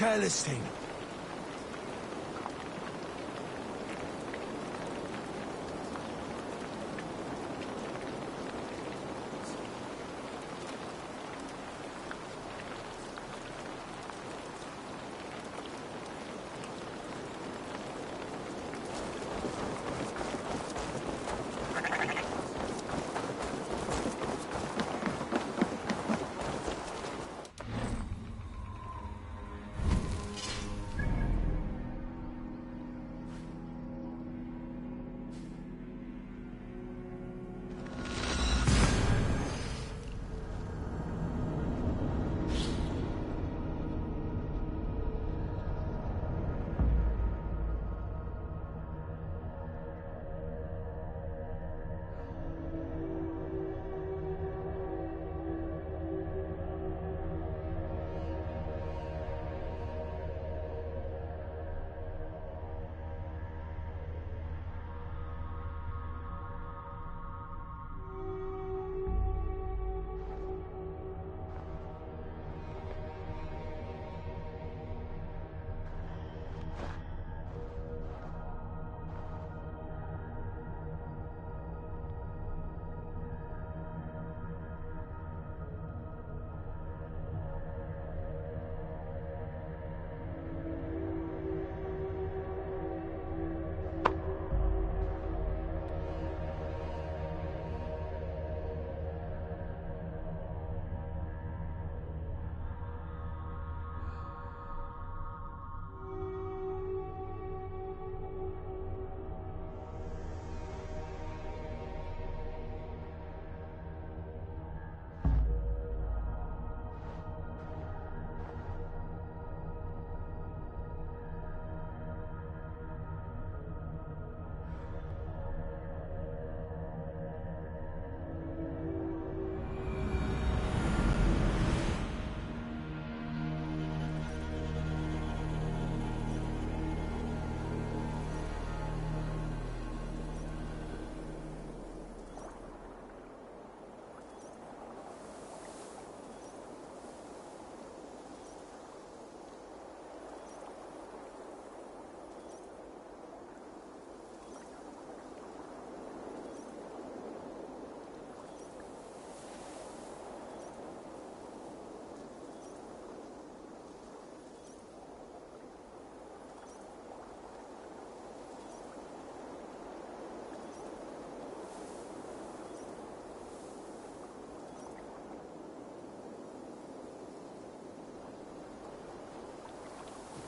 Celestine.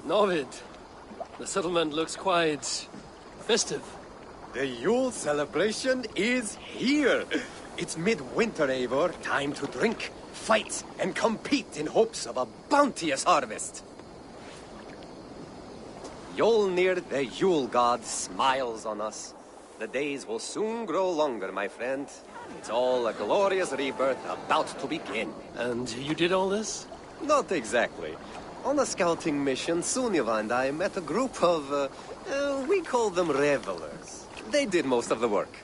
Novid, the settlement looks quite festive. The Yule celebration is here. It's midwinter, Eivor. Time to drink, fight, and compete in hopes of a bounteous harvest. Yolnir, the Yule god, smiles on us. The days will soon grow longer, my friend. It's all a glorious rebirth about to begin. And you did all this? Not exactly. On a scouting mission, Sunniva and I met a group of, we call them revelers. They did most of the work.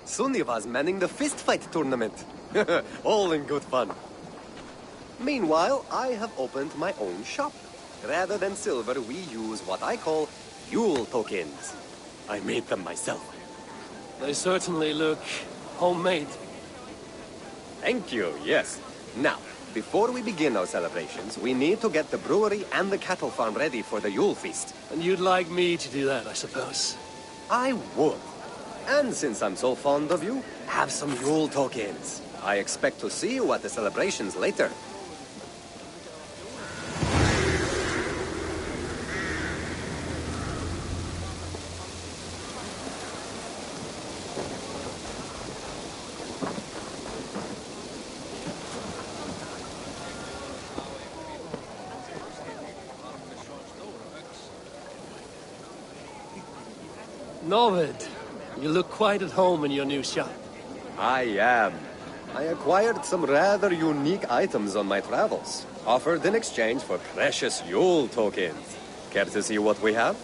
Sunniva's manning the fistfight tournament. All in good fun. Meanwhile, I have opened my own shop. Rather than silver, we use what I call Yule tokens. I made them myself. They certainly look homemade. Thank you, yes. Now, before we begin our celebrations, we need to get the brewery and the cattle farm ready for the Yule feast. And you'd like me to do that, I suppose? I would. And since I'm so fond of you, have some Yule tokens. I expect to see you at the celebrations later. Novid, you look quite at home in your new shop. I am. I acquired some rather unique items on my travels, offered in exchange for precious Yule tokens. Care to see what we have?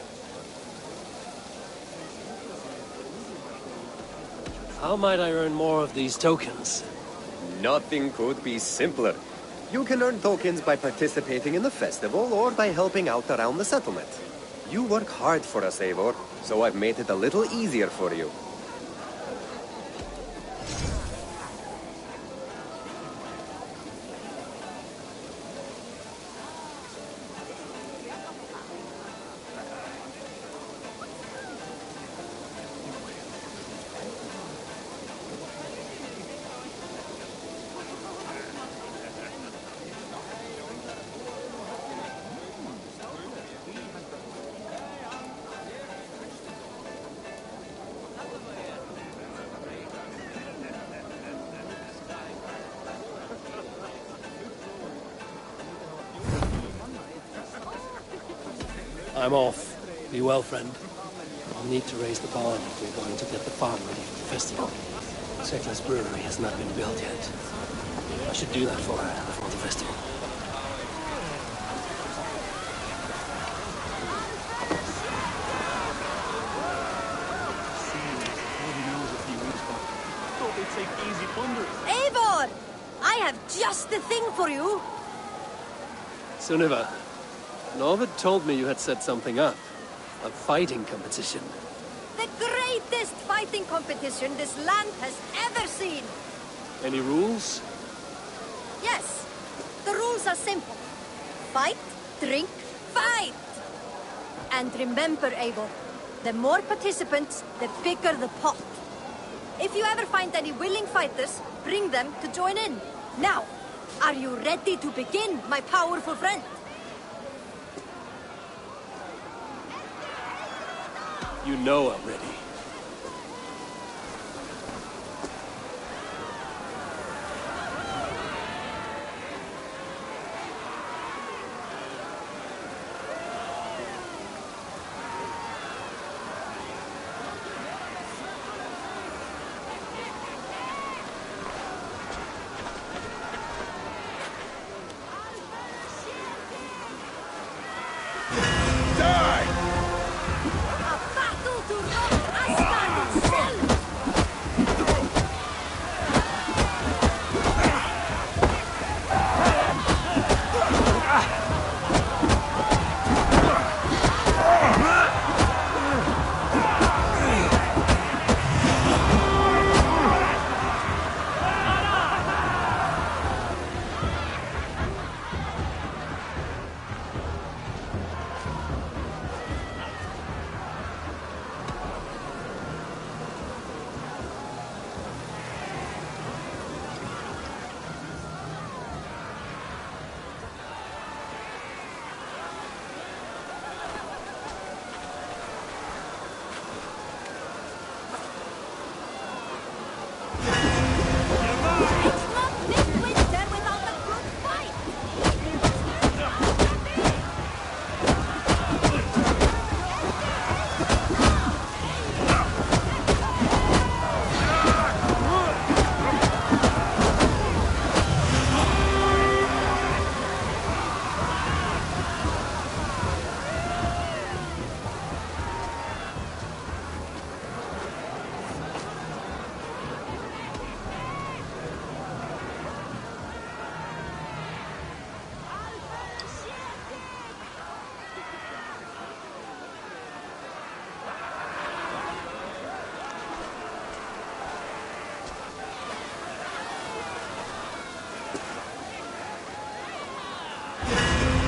How might I earn more of these tokens? Nothing could be simpler. You can earn tokens by participating in the festival or by helping out around the settlement. You work hard for us, Eivor, so I've made it a little easier for you. I'm off. Be well, friend. I'll need to raise the barn if we're going to get the farm ready for the festival. Seklas brewery has not been built yet. I should do that for her before the festival. Eivor! I have just the thing for you! Sunniva, Norvid told me you had set something up. A fighting competition. The greatest fighting competition this land has ever seen! Any rules? Yes. The rules are simple. Fight, drink, fight! And remember, Eivor, the more participants, the bigger the pot. If you ever find any willing fighters, bring them to join in. Now, are you ready to begin, my powerful friend? You know I'm ready. A battle to rock Asgard itself! It's not midwinter without a good fight!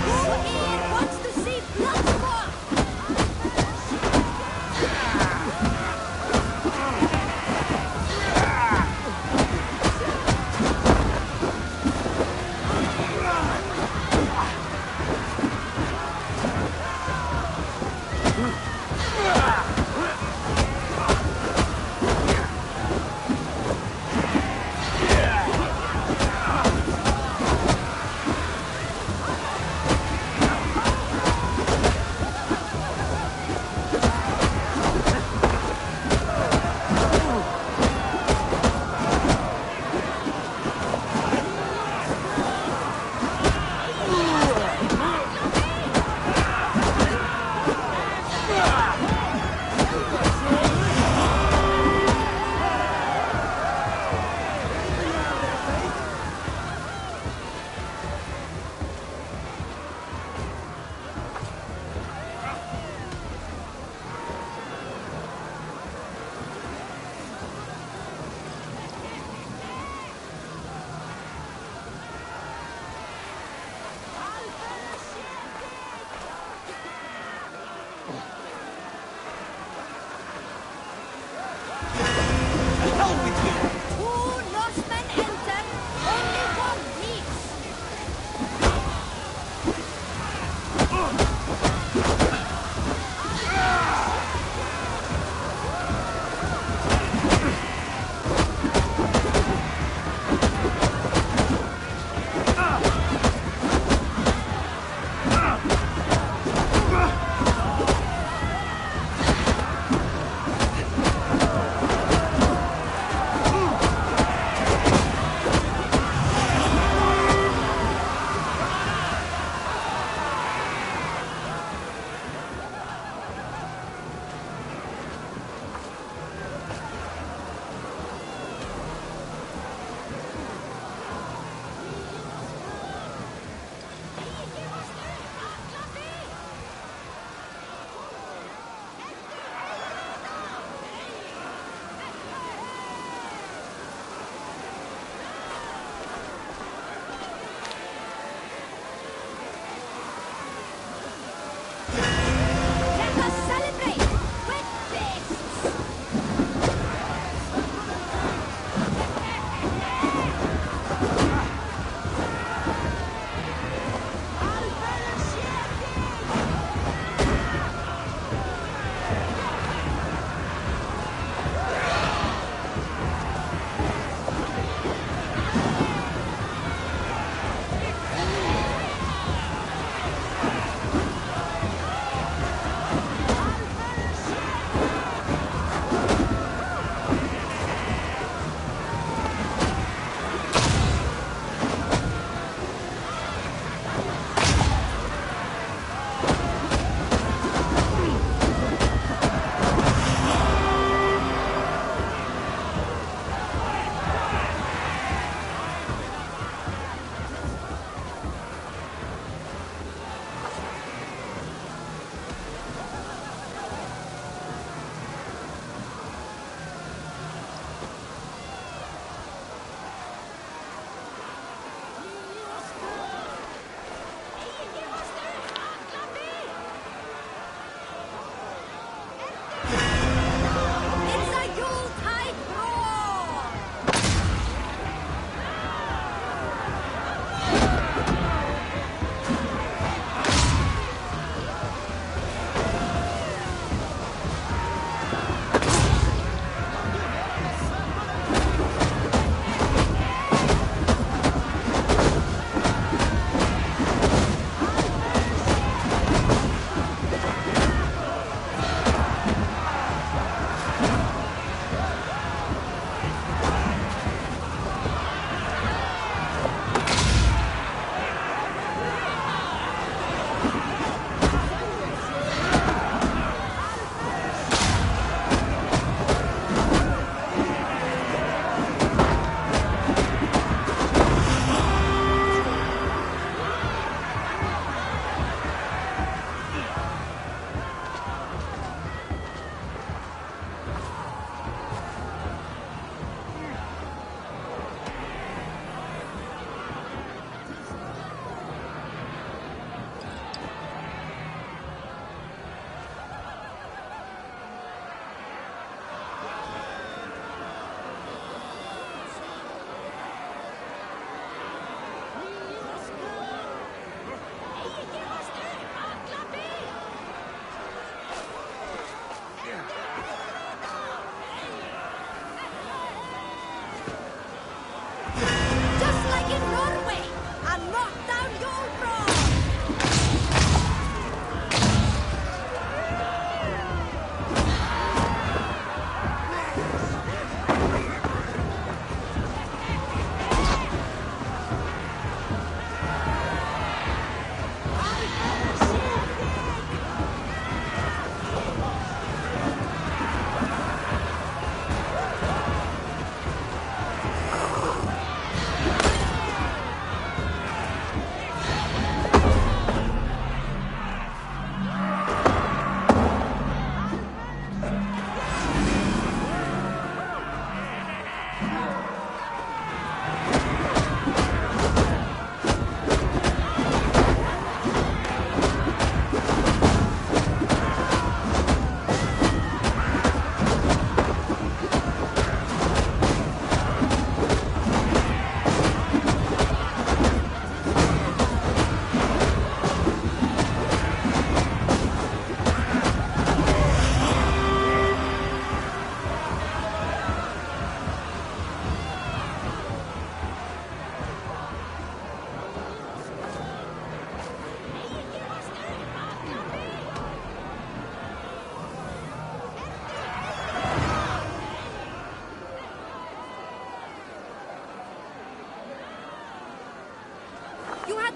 Who here wants to see blood? Hell with you! Two Norsemen enter. Only one leaves.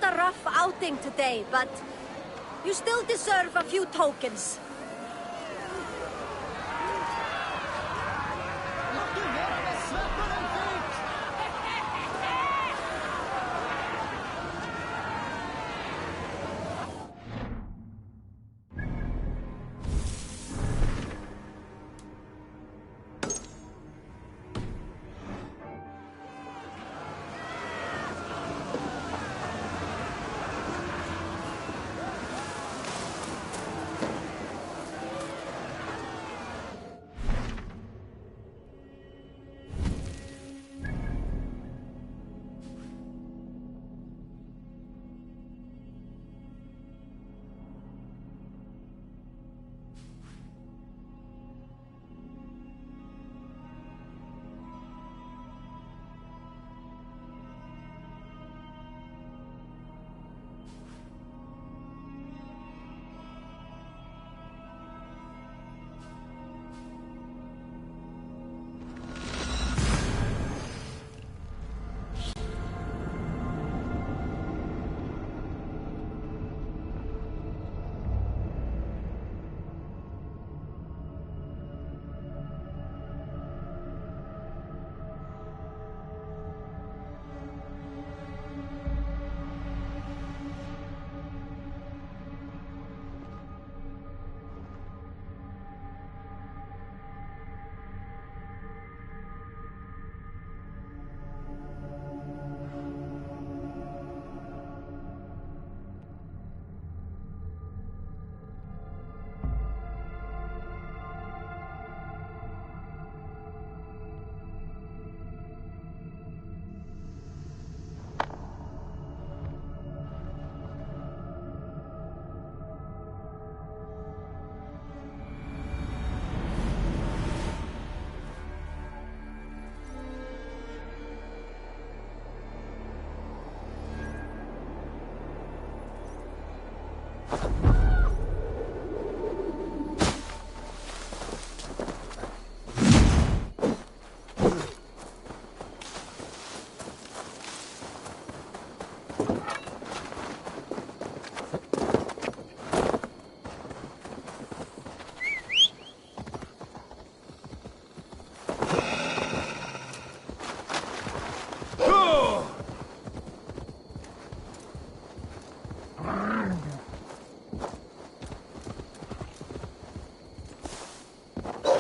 a rough outing today, but you still deserve a few tokens.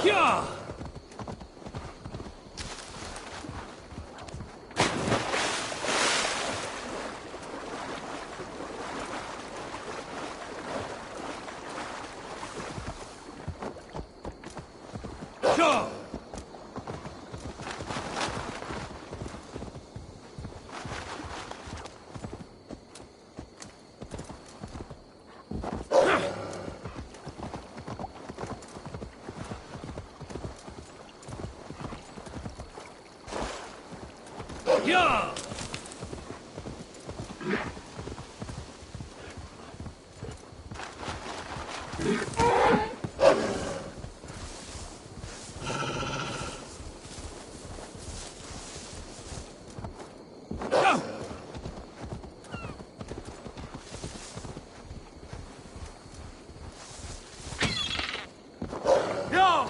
Yeah!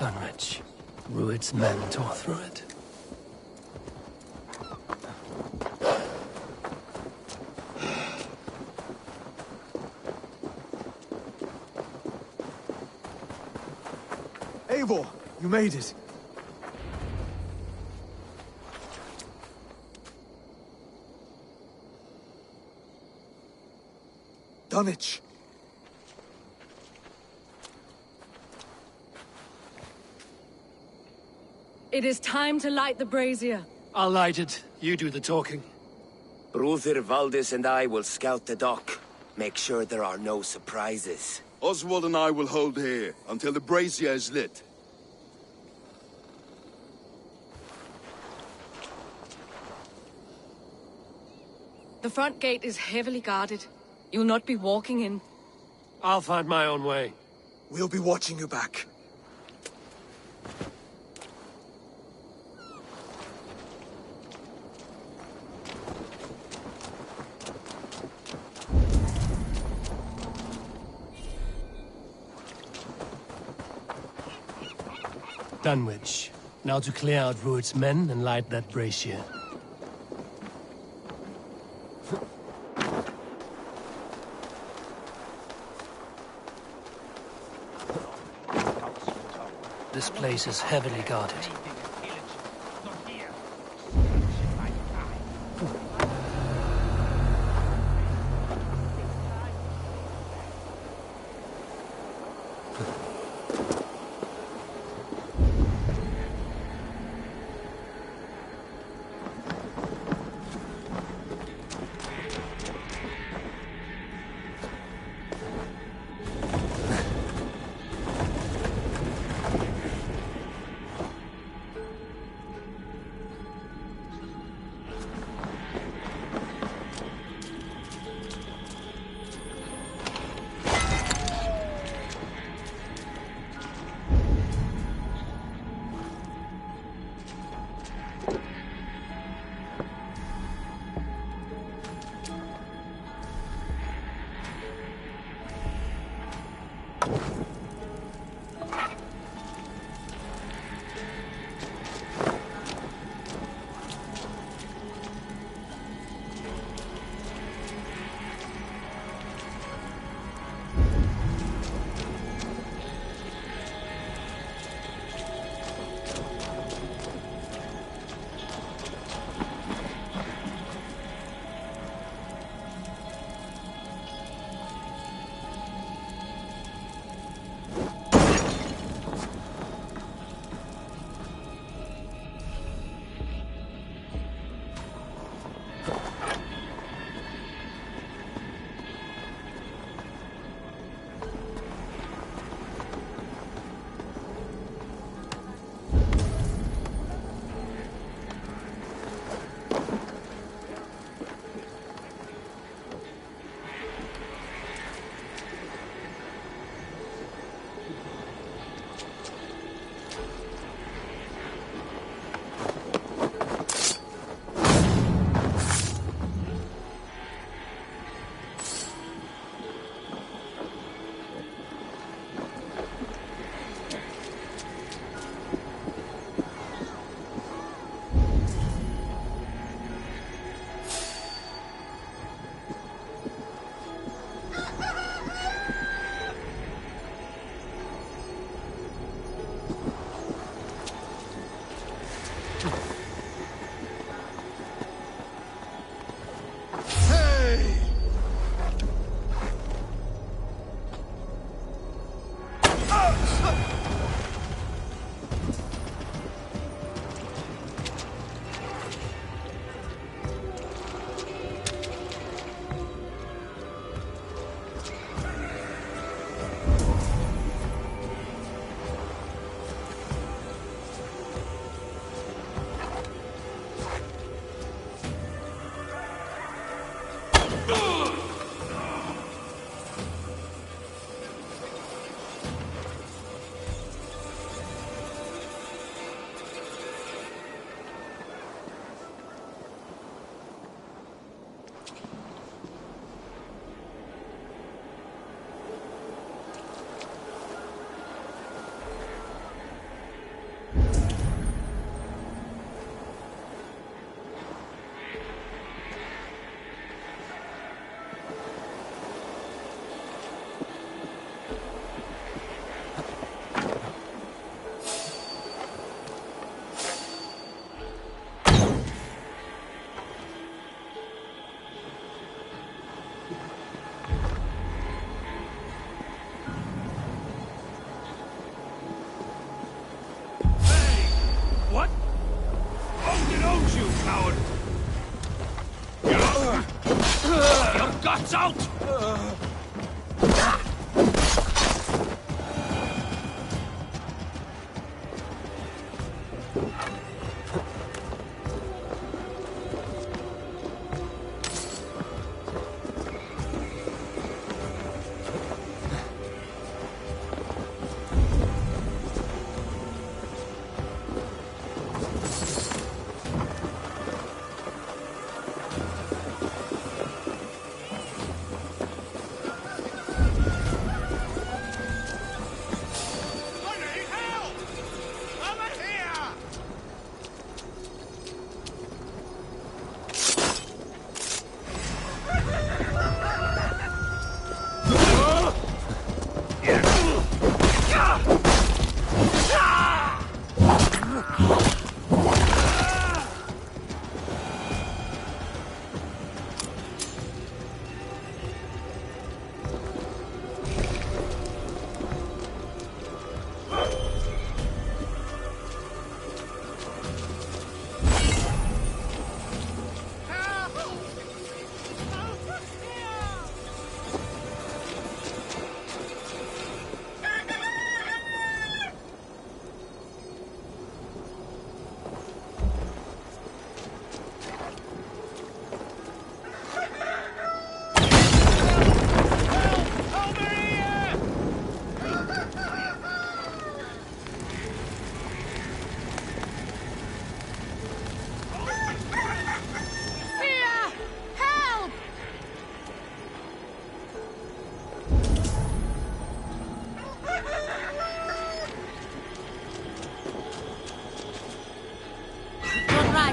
Dunwich. Rued's men tore through it. Eivor, you made it. Dunwich. It is time to light the brazier. I'll light it. You do the talking. Bruther Valdis and I will scout the dock. Make sure there are no surprises. Oswald and I will hold here until the brazier is lit. The front gate is heavily guarded. You'll not be walking in. I'll find my own way. We'll be watching you back. Dunwich. Now to clear out Rued's men and light that brazier. This place is heavily guarded.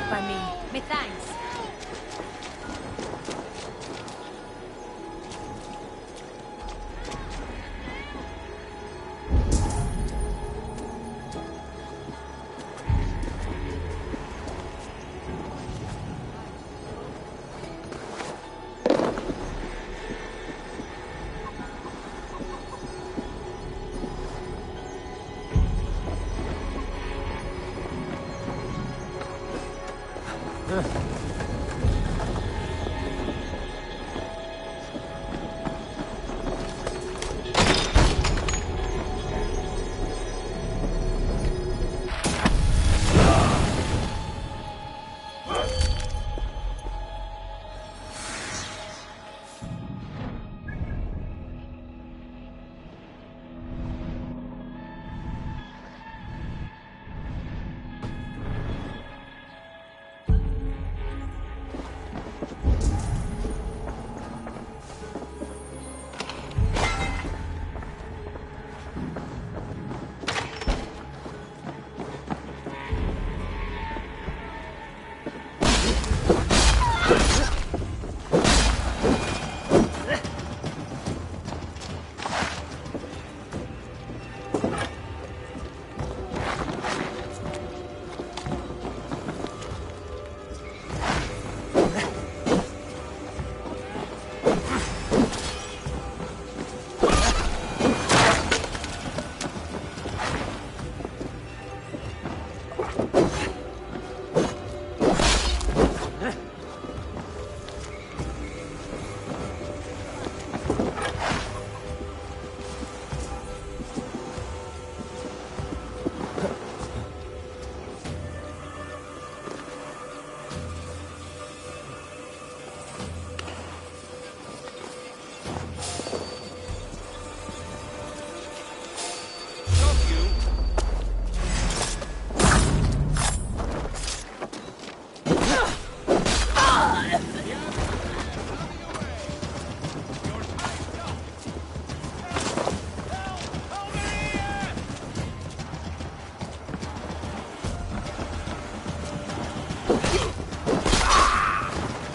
By me. Me thanks.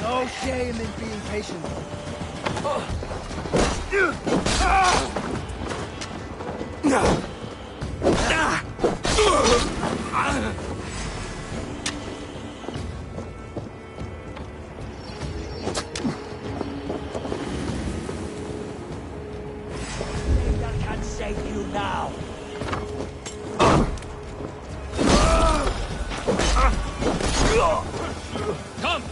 No shame in being patient. I can't save you now. Come!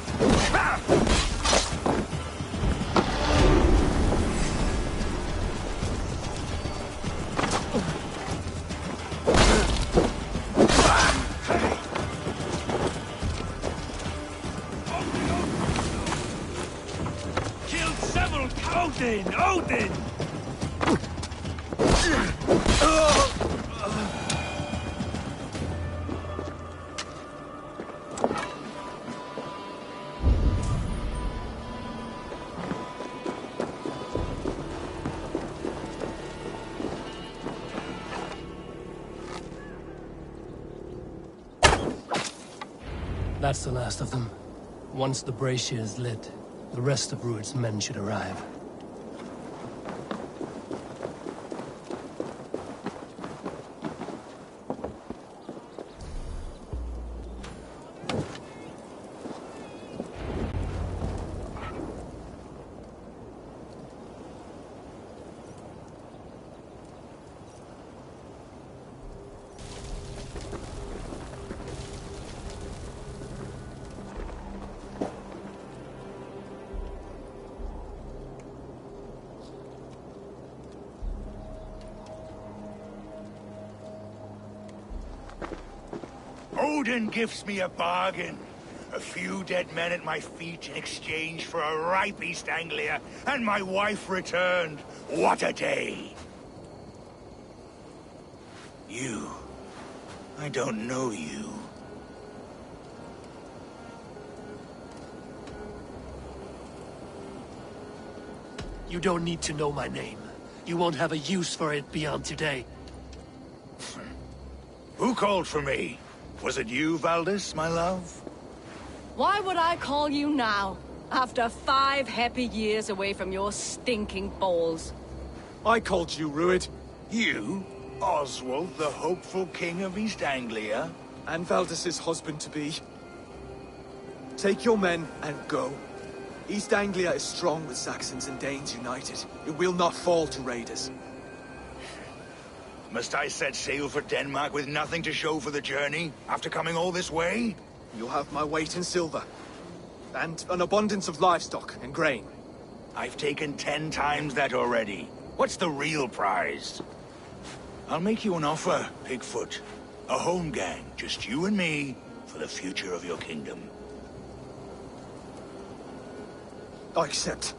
Killed several. Odin! Odin! That's the last of them. Once the brazier is lit, the rest of Rued's men should arrive. Odin gives me a bargain. A few dead men at my feet in exchange for a ripe East Anglia, and my wife returned. What a day! You. I don't know you. You don't need to know my name. You won't have a use for it beyond today. Who called for me? Was it you, Valdis, my love? Why would I call you now, after 5 happy years away from your stinking balls? I called you, Rued. You? Oswald, the hopeful king of East Anglia? And Valdis's husband-to-be. Take your men and go. East Anglia is strong with Saxons and Danes united. It will not fall to raiders. Must I set sail for Denmark with nothing to show for the journey, after coming all this way? You'll have my weight in silver. And an abundance of livestock and grain. I've taken 10 times that already. What's the real prize? I'll make you an offer, Pigfoot. A home gang, just you and me, for the future of your kingdom. I accept.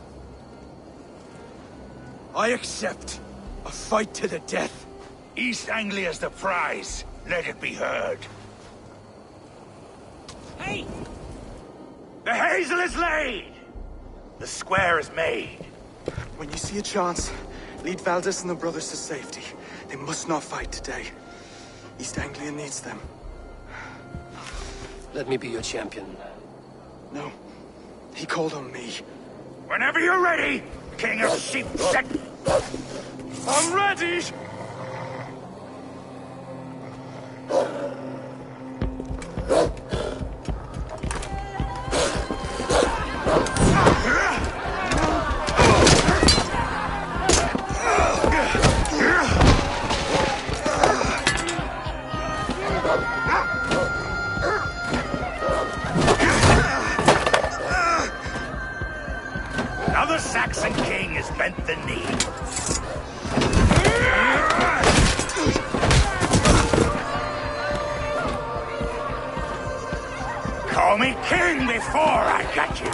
I accept. A fight to the death. East Anglia's the prize. Let it be heard. Hey! The hazel is laid! The square is made. When you see a chance, lead Valdis and the brothers to safety. They must not fight today. East Anglia needs them. Let me be your champion. No. He called on me. Whenever you're ready, King of Sheep Set. I'm ready! Another Saxon king has bent the knee. Call me king before I got you.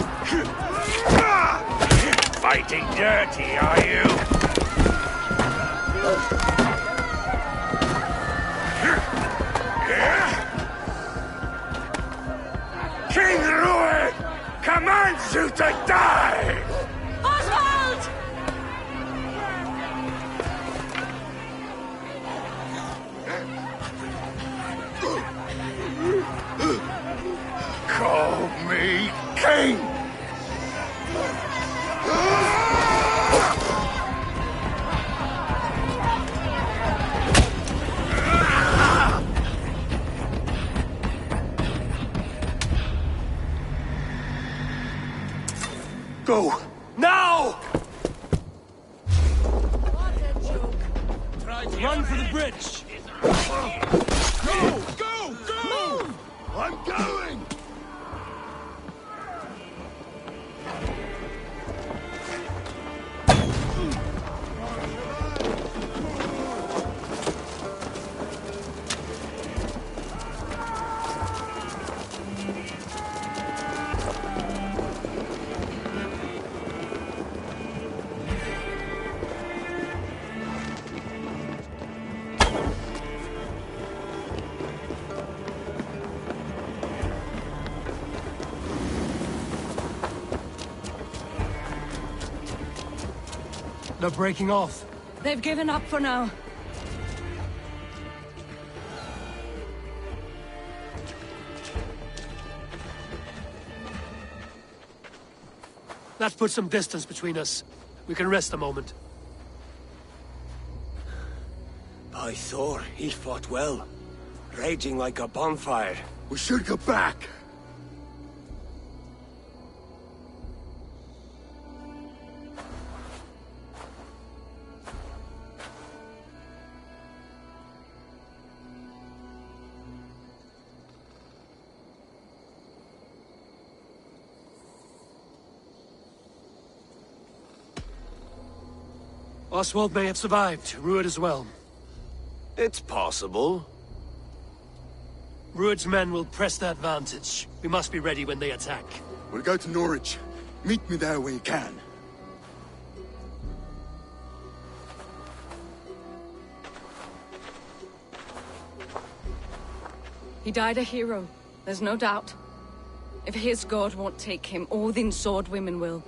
Fighting dirty, are you? King Rued commands you to die! Oswald! Call me king! Go! Now! What a joke. Run for the bridge! Go! Go! Go! I'm going! They're breaking off. They've given up for now. That puts some distance between us. We can rest a moment. By Thor, he fought well. Raging like a bonfire. We should go back. Oswald may have survived, Rued as well. It's possible. Rued's men will press the advantage. We must be ready when they attack. We'll go to Norwich. Meet me there when you can. He died a hero, there's no doubt. If his god won't take him, Odin's sword women will.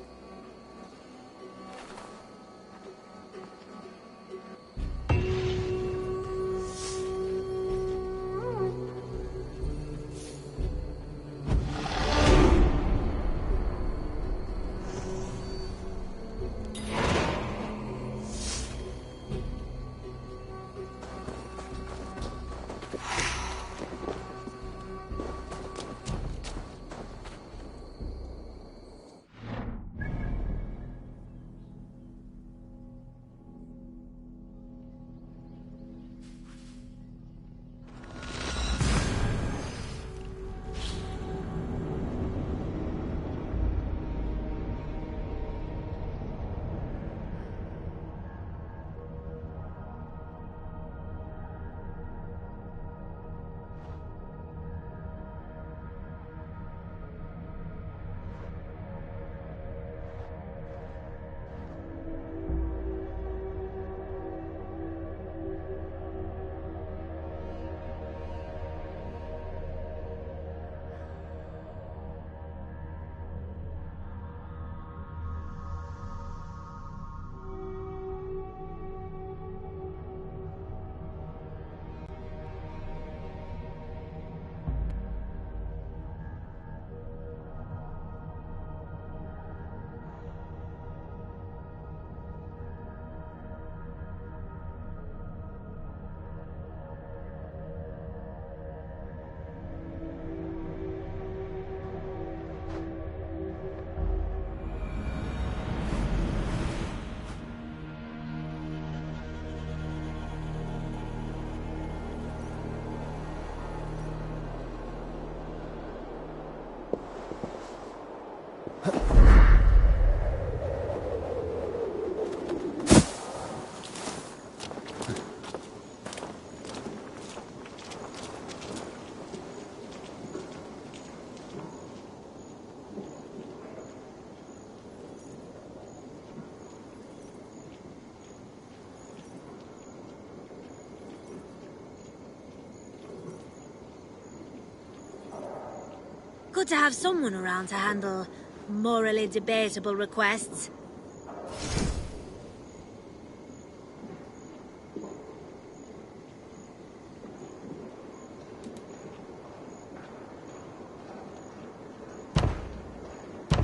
Good to have someone around to handle morally debatable requests.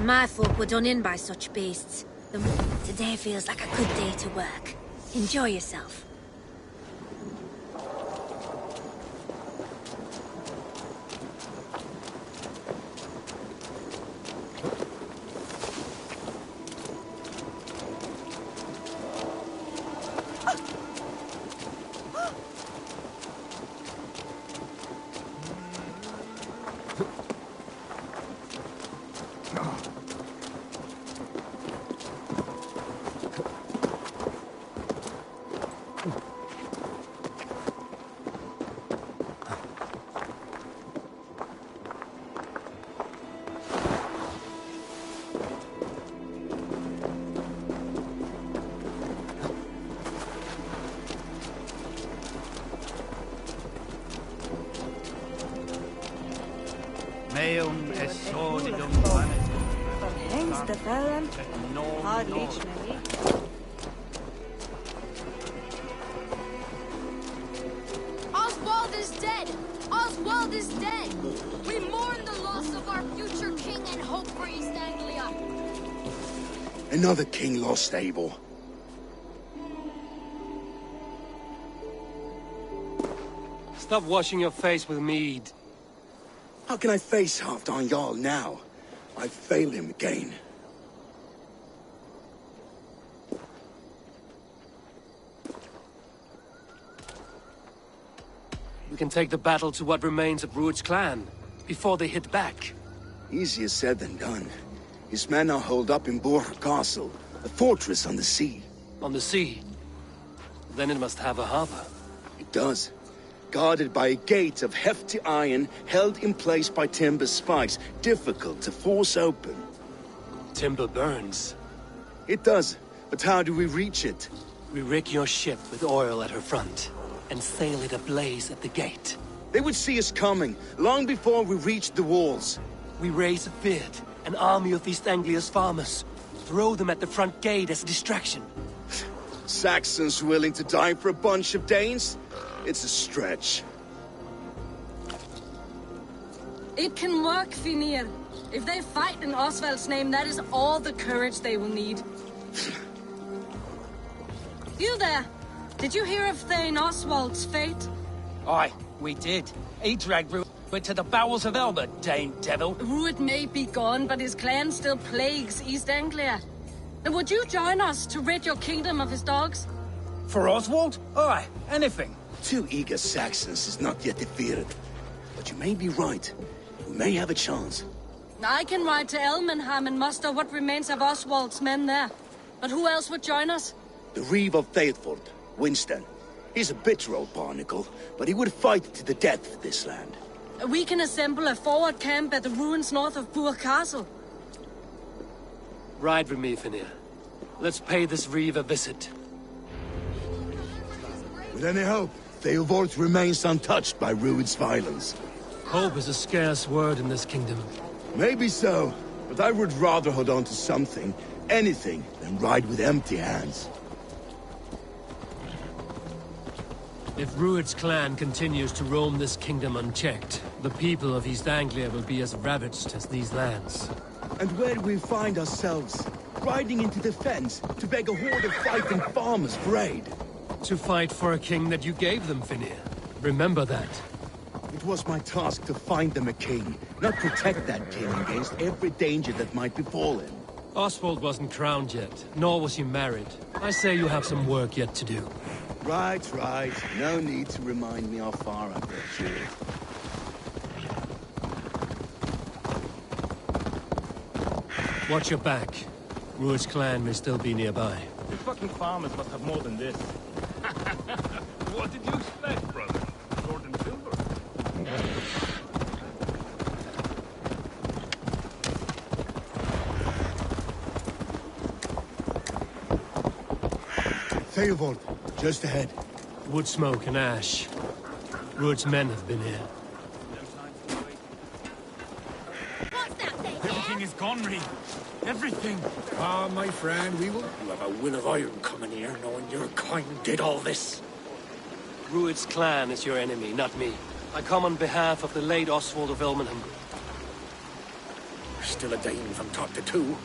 My folk were done in by such beasts. Today feels like a good day to work. Enjoy yourself. Meum est sordidum vanitum. Hengste fällen, har liczny. Oswald is dead! Oswald is dead! We mourn the loss of our future king and hope for East Anglia. Another king lost, Abel. Stop washing your face with mead. How can I face Halfdan Jarl now? I've failed him again. We can take the battle to what remains of Rued's clan, before they hit back. Easier said than done. His men are holed up in Borg Castle, a fortress on the sea. On the sea? Then it must have a harbor. It does. guarded by a gate of hefty iron held in place by timber spikes, difficult to force open. Timber burns. It does, but how do we reach it? We rig your ship with oil at her front, and sail it ablaze at the gate. They would see us coming, long before we reached the walls. We raise a beard, an army of East Anglia's farmers. Throw them at the front gate as a distraction. Saxons willing to die for a bunch of Danes? It's a stretch. It can work, Finir. If they fight in Oswald's name, that is all the courage they will need. You there! Did you hear of Thane Oswald's fate? Aye, we did. He dragged Ruud to the bowels of Elba, Dane devil. Ruud may be gone, but his clan still plagues East Anglia. And would you join us to rid your kingdom of his dogs? For Oswald? Aye, anything. 2 eager Saxons is not yet defeated. But you may be right. We may have a chance. I can ride to Elmenham and muster what remains of Oswald's men there. But who else would join us? The Reeve of Thetford, Winston. He's a bitter old barnacle, but he would fight to the death for this land. We can assemble a forward camp at the ruins north of Bure Castle. Ride with me, Finir. Let's pay this Reeve a visit. With any hope, Theodort remains untouched by Ruud's violence. Hope is a scarce word in this kingdom. Maybe so, but I would rather hold on to something, anything, than ride with empty hands. If Ruud's clan continues to roam this kingdom unchecked, the people of East Anglia will be as ravaged as these lands. And where do we find ourselves? Riding into the fens to beg a horde of fighting farmers for aid. To fight for a king that you gave them, Finir. Remember that. It was my task to find them a king, not protect that king against every danger that might befall him. Oswald wasn't crowned yet, nor was he married. I say you have some work yet to do. Right. No need to remind me how far I've got you. Watch your back. Ruud's clan may still be nearby. You fucking farmers must have more than this. What did you expect, brother? Sword and silver? Theodort, just ahead. Wood smoke and ash. Ruud's men have been here. Everything is gone, Reeve. Everything. Ah, my friend, you have a will of iron coming here, knowing your kind did all this. Ruud's clan is your enemy, not me. I come on behalf of the late Oswald of Elmenham. You're still a Dane from top to two.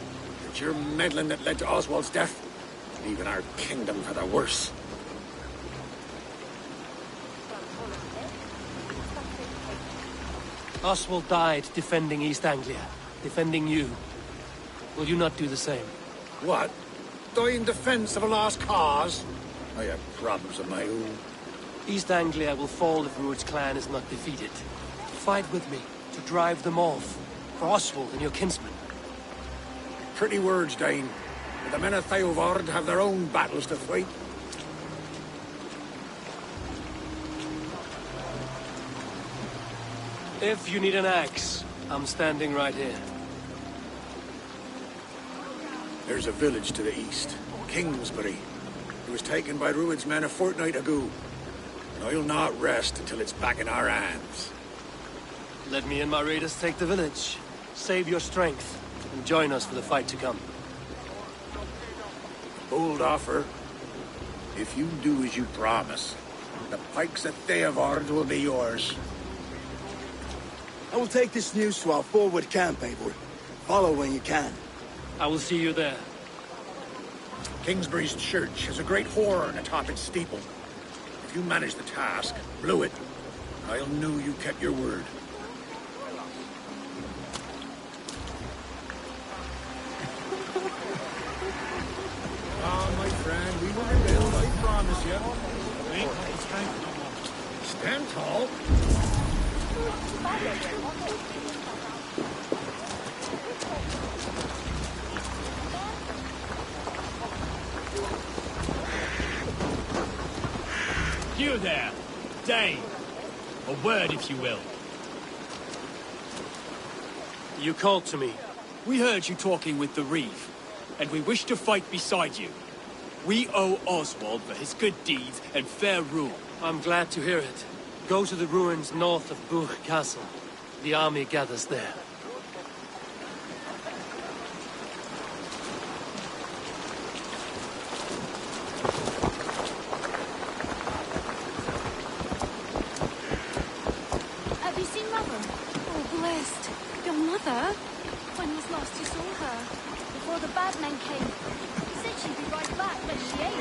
It's your meddling that led to Oswald's death, leaving our kingdom for the worse. Oswald died defending East Anglia, defending you. Will you not do the same? What? Die in defense of a lost cause? I have problems of my own. East Anglia will fall if Ruud's clan is not defeated. Fight with me to drive them off, for Oswald and your kinsmen. Pretty words, Dane. But the men of Theodord have their own battles to fight. If you need an axe, I'm standing right here. There's a village to the east, Kingsbury. It was taken by Ruud's men a fortnight ago. And I'll not rest until it's back in our hands. Let me and my raiders take the village. Save your strength, and join us for the fight to come. Bold offer. If you do as you promise, the pikes at Theodord will be yours. I will take this news to our forward camp, Eivor. Follow when you can. I will see you there. Kingsbury's church has a great horn atop its steeple. If you manage the task, blew it, I'll know you kept your word. Ah, my friend, we will rebuild, I promise you. Stand tall. You there, Dane. A word, if you will. You called to me. We heard you talking with the Reeve, and we wish to fight beside you. We owe Oswald for his good deeds and fair rule. I'm glad to hear it. Go to the ruins north of Buch Castle. The army gathers there. Have you seen Mother? Oh, blessed. Your mother? When was last you saw her? Before the bad men came. Said she'd be right back, but she ain't.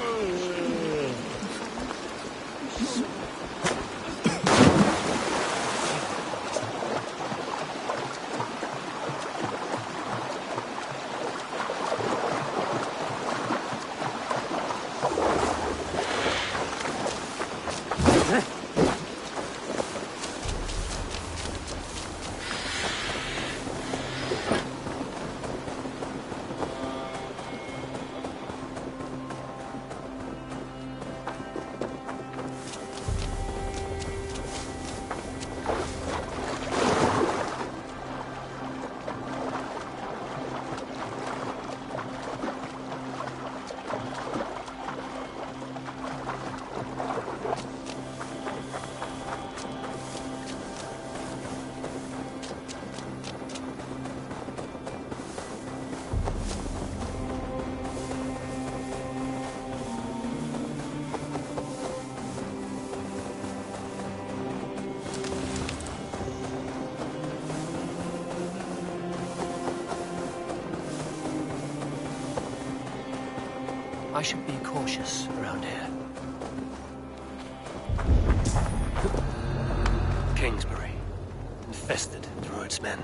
I should be cautious around here. Kingsbury, infested through its men.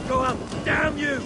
Go up! Damn you!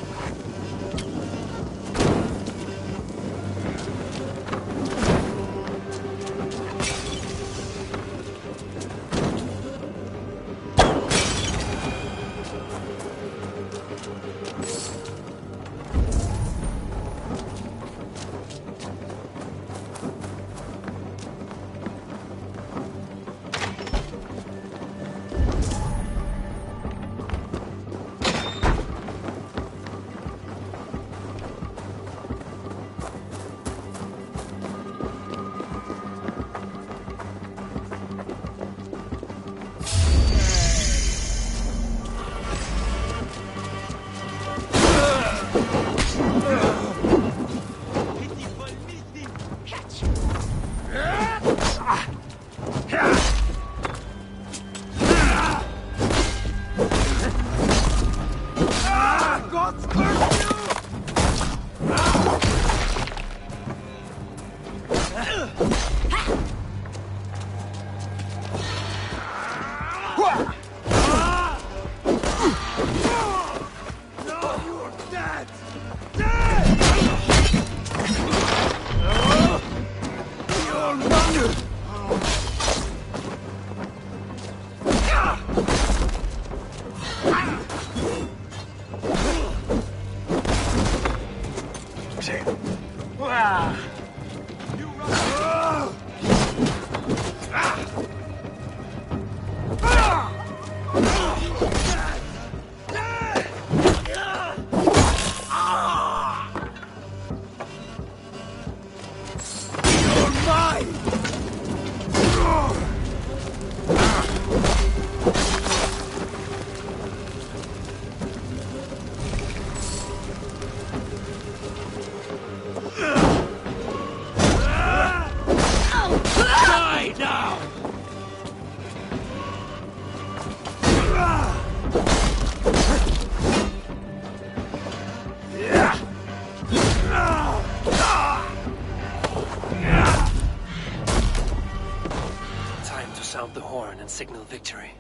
signal victory.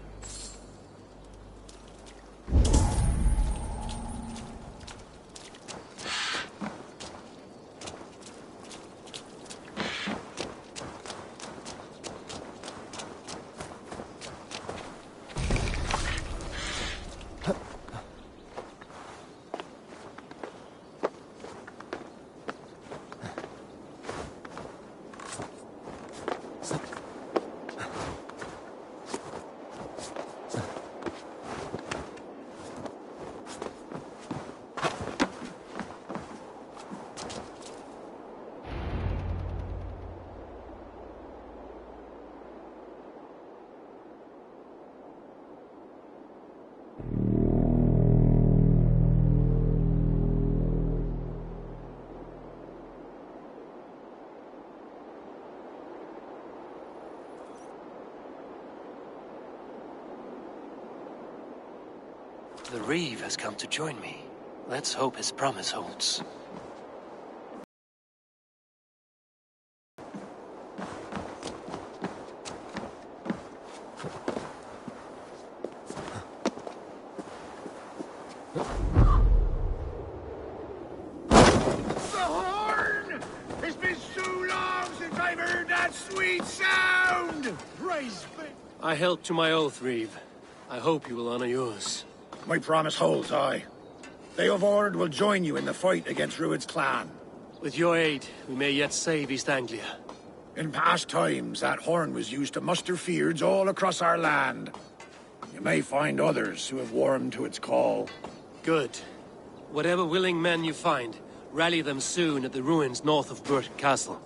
The Reeve has come to join me. Let's hope his promise holds. The horn! It's been so long since I've heard that sweet sound! Praise be! I held to my oath, Reeve. I hope you will honor yours. My promise holds, aye. They of Ord will join you in the fight against Rued's clan. With your aid, we may yet save East Anglia. In past times, that horn was used to muster fyrds all across our land. You may find others who have warmed to its call. Good. Whatever willing men you find, rally them soon at the ruins north of Burt Castle.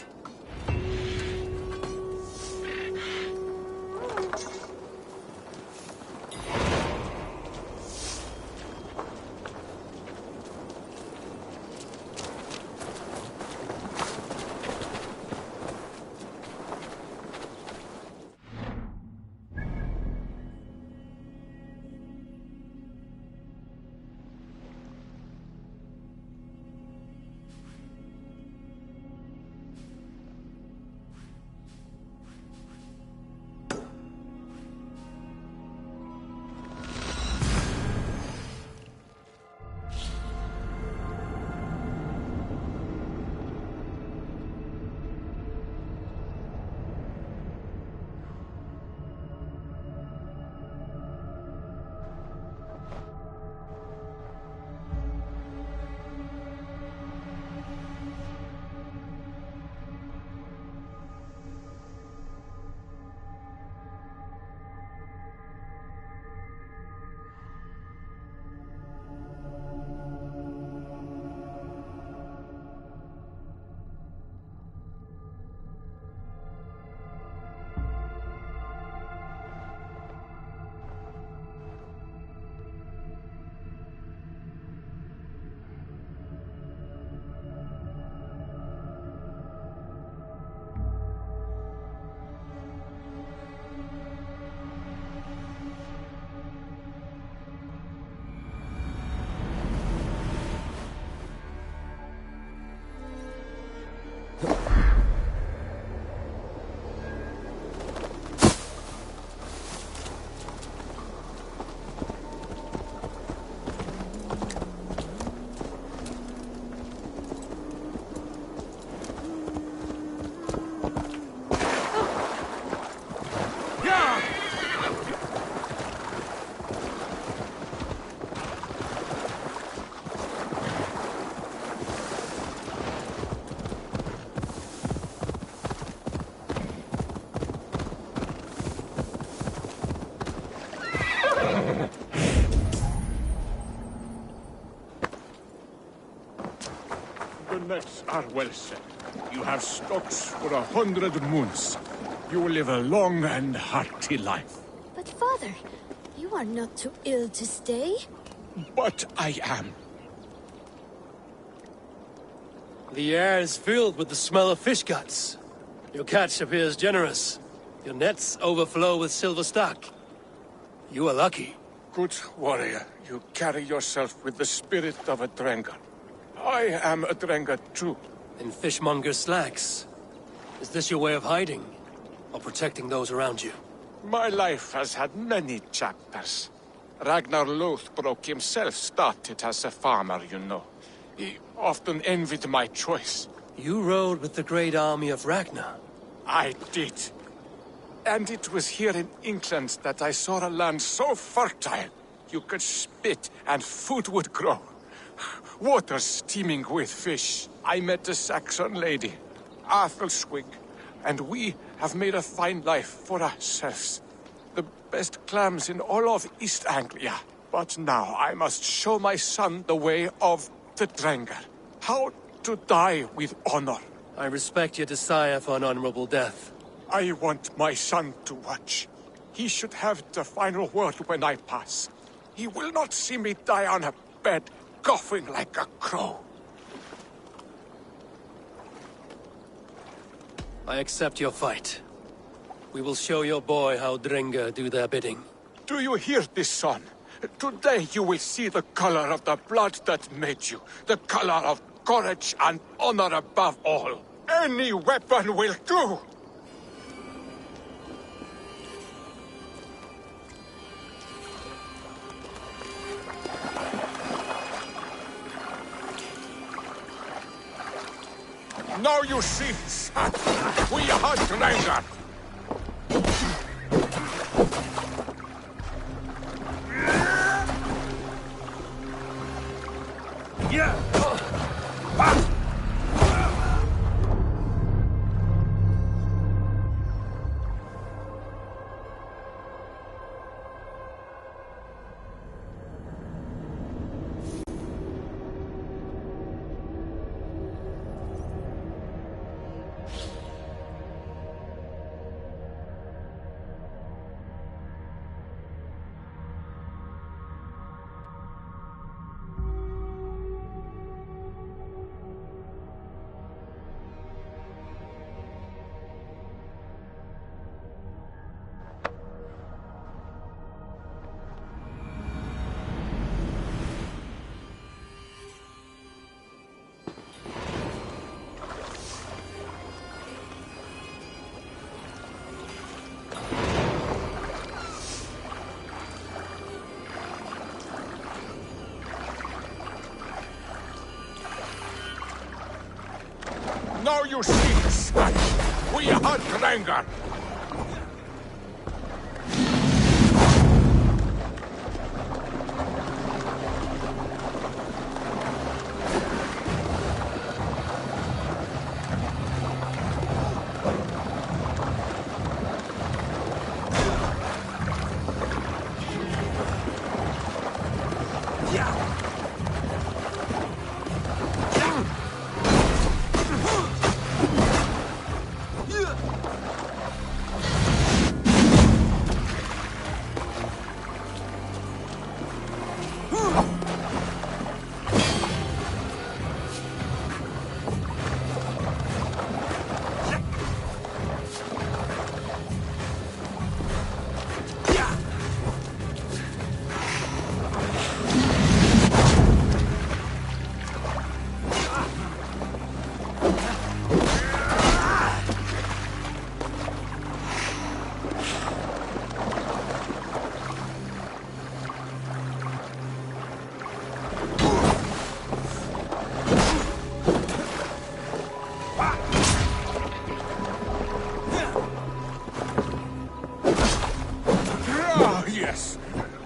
The nets are well set. You have stocks for 100 moons. You will live a long and hearty life. But father, you are not too ill to stay. But I am. The air is filled with the smell of fish guts. Your catch appears generous. Your nets overflow with silver stock. You are lucky. Good warrior, you carry yourself with the spirit of a Drengar. I am a Drengar too. In fishmonger slacks. Is this your way of hiding? Or protecting those around you? My life has had many chapters. Ragnar Lothbrok himself started as a farmer, you know. He often envied my choice. You rode with the great army of Ragnar. I did. And it was here in England that I saw a land so fertile, you could spit and food would grow. Water steaming with fish. I met a Saxon lady, Athelswig, and we have made a fine life for ourselves. The best clams in all of East Anglia. But now I must show my son the way of the Drengar. How to die with honor. I respect your desire for an honorable death. I want my son to watch. He should have the final word when I pass. He will not see me die on a bed, coughing like a crow. I accept your fight. We will show your boy how Drengar do their bidding. Do you hear this, son? Today you will see the color of the blood that made you. The color of courage and honor above all. Any weapon will do! Now you see, son, we hunt Drengar. Now you see, son, we hunt Drengar. Yes,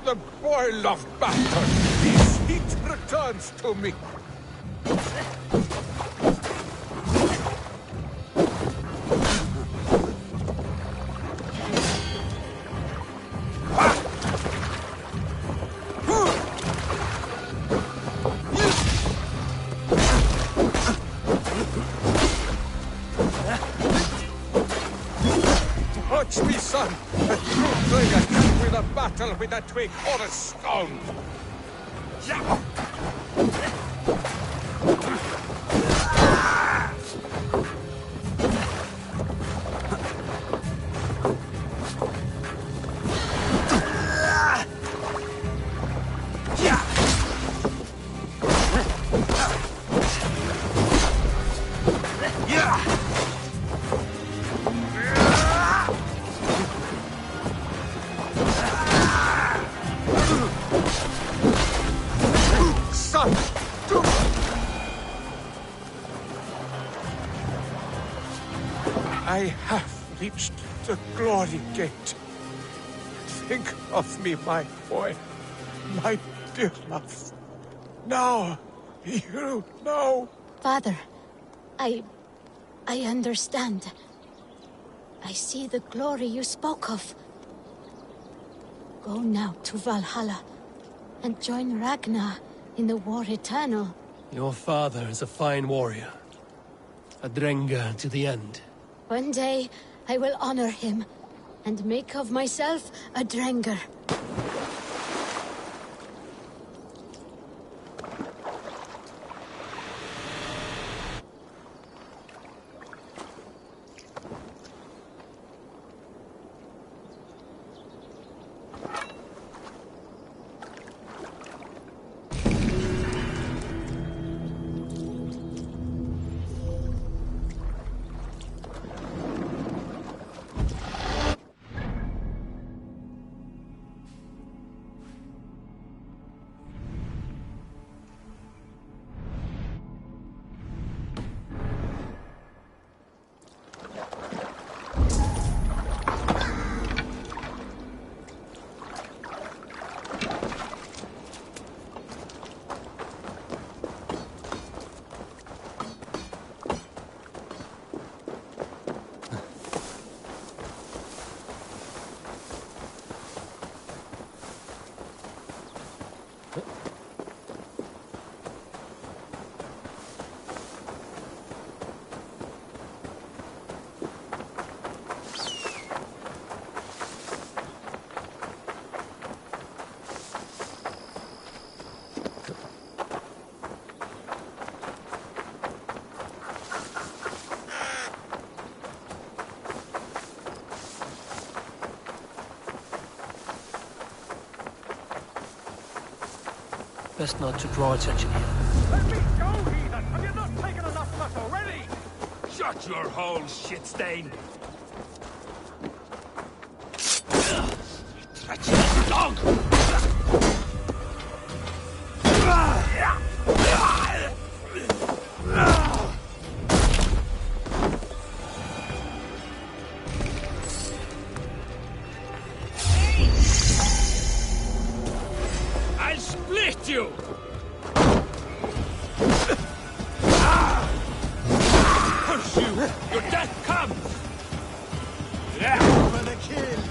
the boil of battle. His heat returns to me. Watch me, son. A true Drengar can win a battle with a twig or a stone. son! Do... I have reached the glory gate. Think of me, my boy. My dear love. Now, you know. Father, I understand. I see the glory you spoke of. Go now to Valhalla and join Ragnar in the war eternal. Your father is a fine warrior. A Drenga to the end. One day, I will honor him and make of myself a Drenger. Best not to draw attention here. Let me go, heathen! Have you not taken enough blood already? Shut your hole, shit stain! Treacherous dog! I'll split you! Push you! Your death comes! For the kill!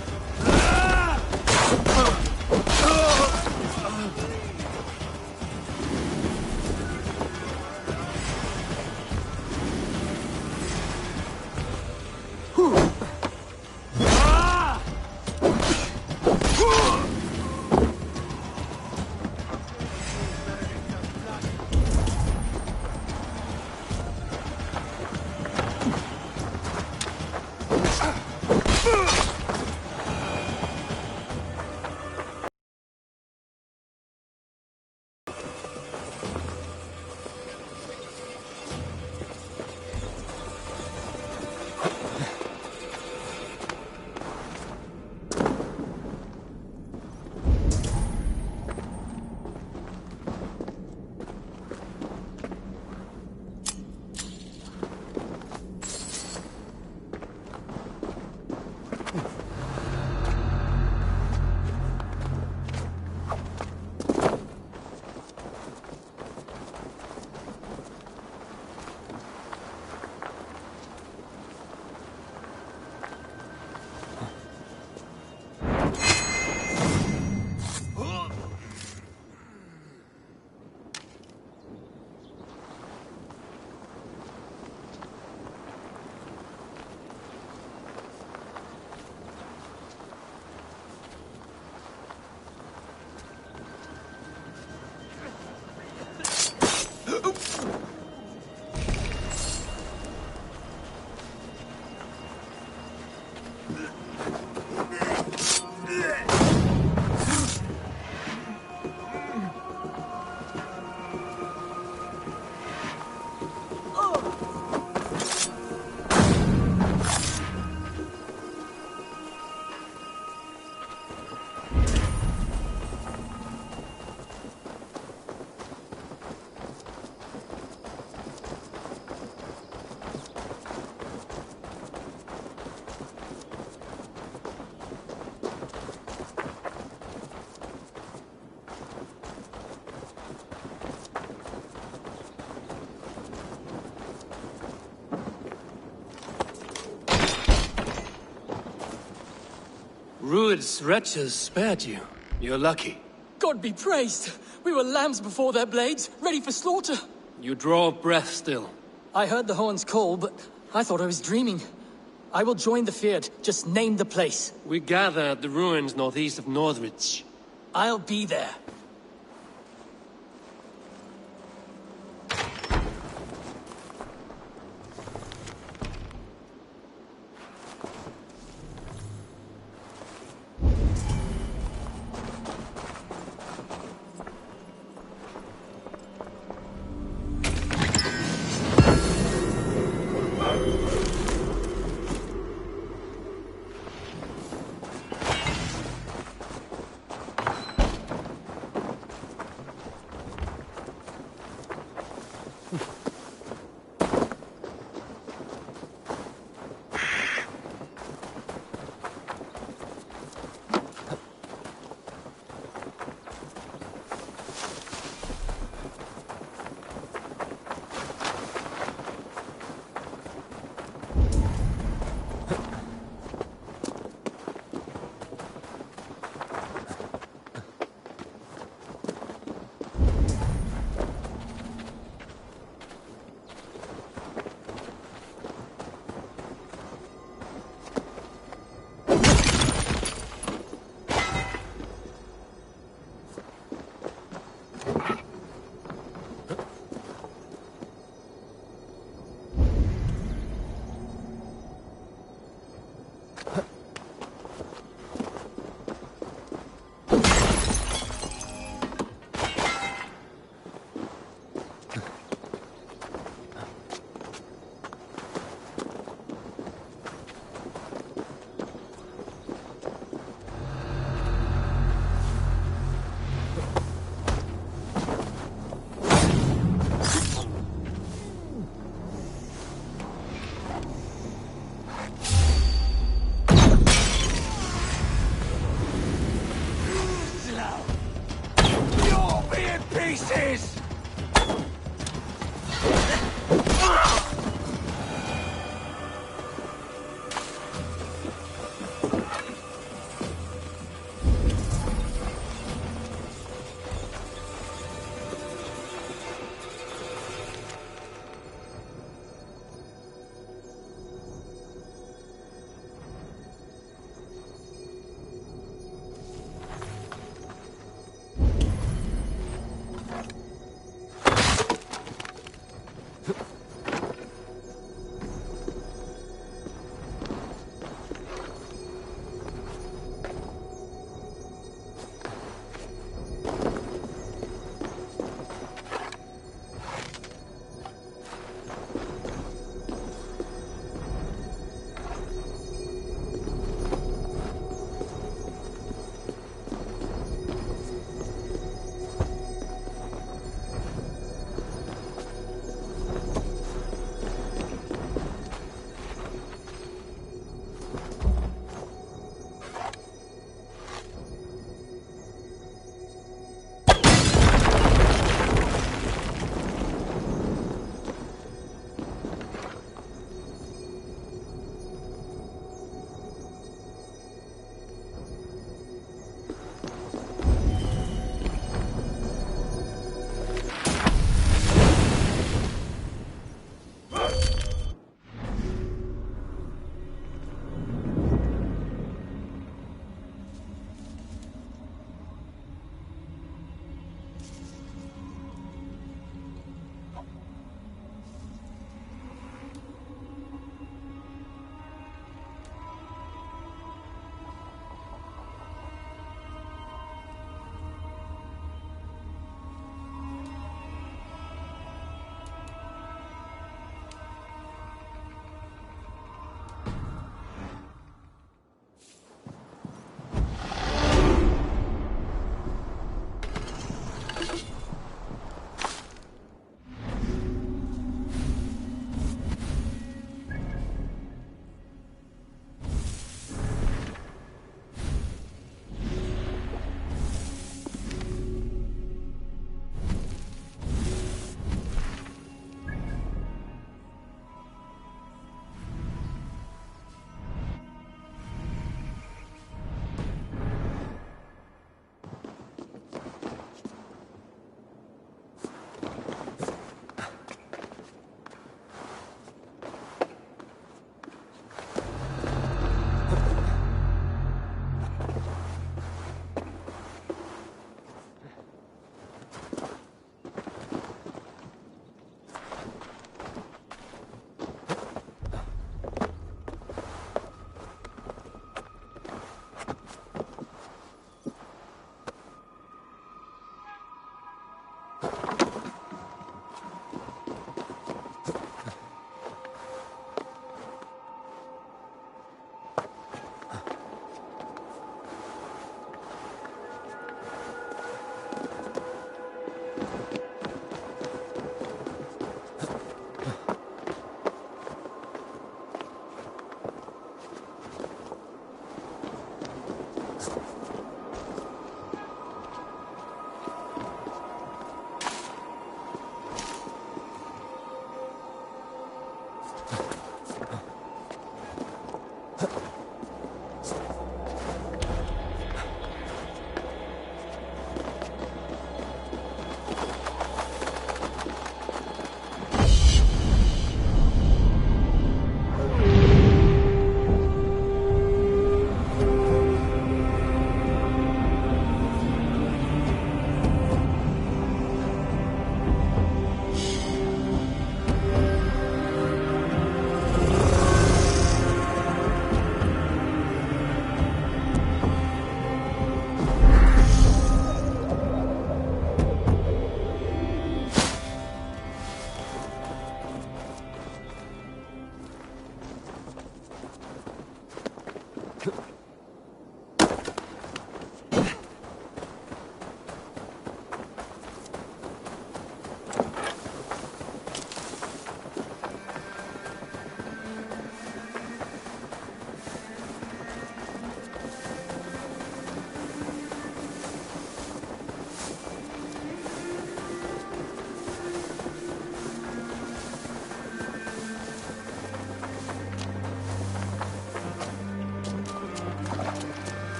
Rued's wretches spared you. You're lucky. God be praised! We were lambs before their blades, ready for slaughter. You draw breath still. I heard the horns call, but I thought I was dreaming. I will join the Fyrd. Just name the place. We gather at the ruins northeast of Northridge. I'll be there.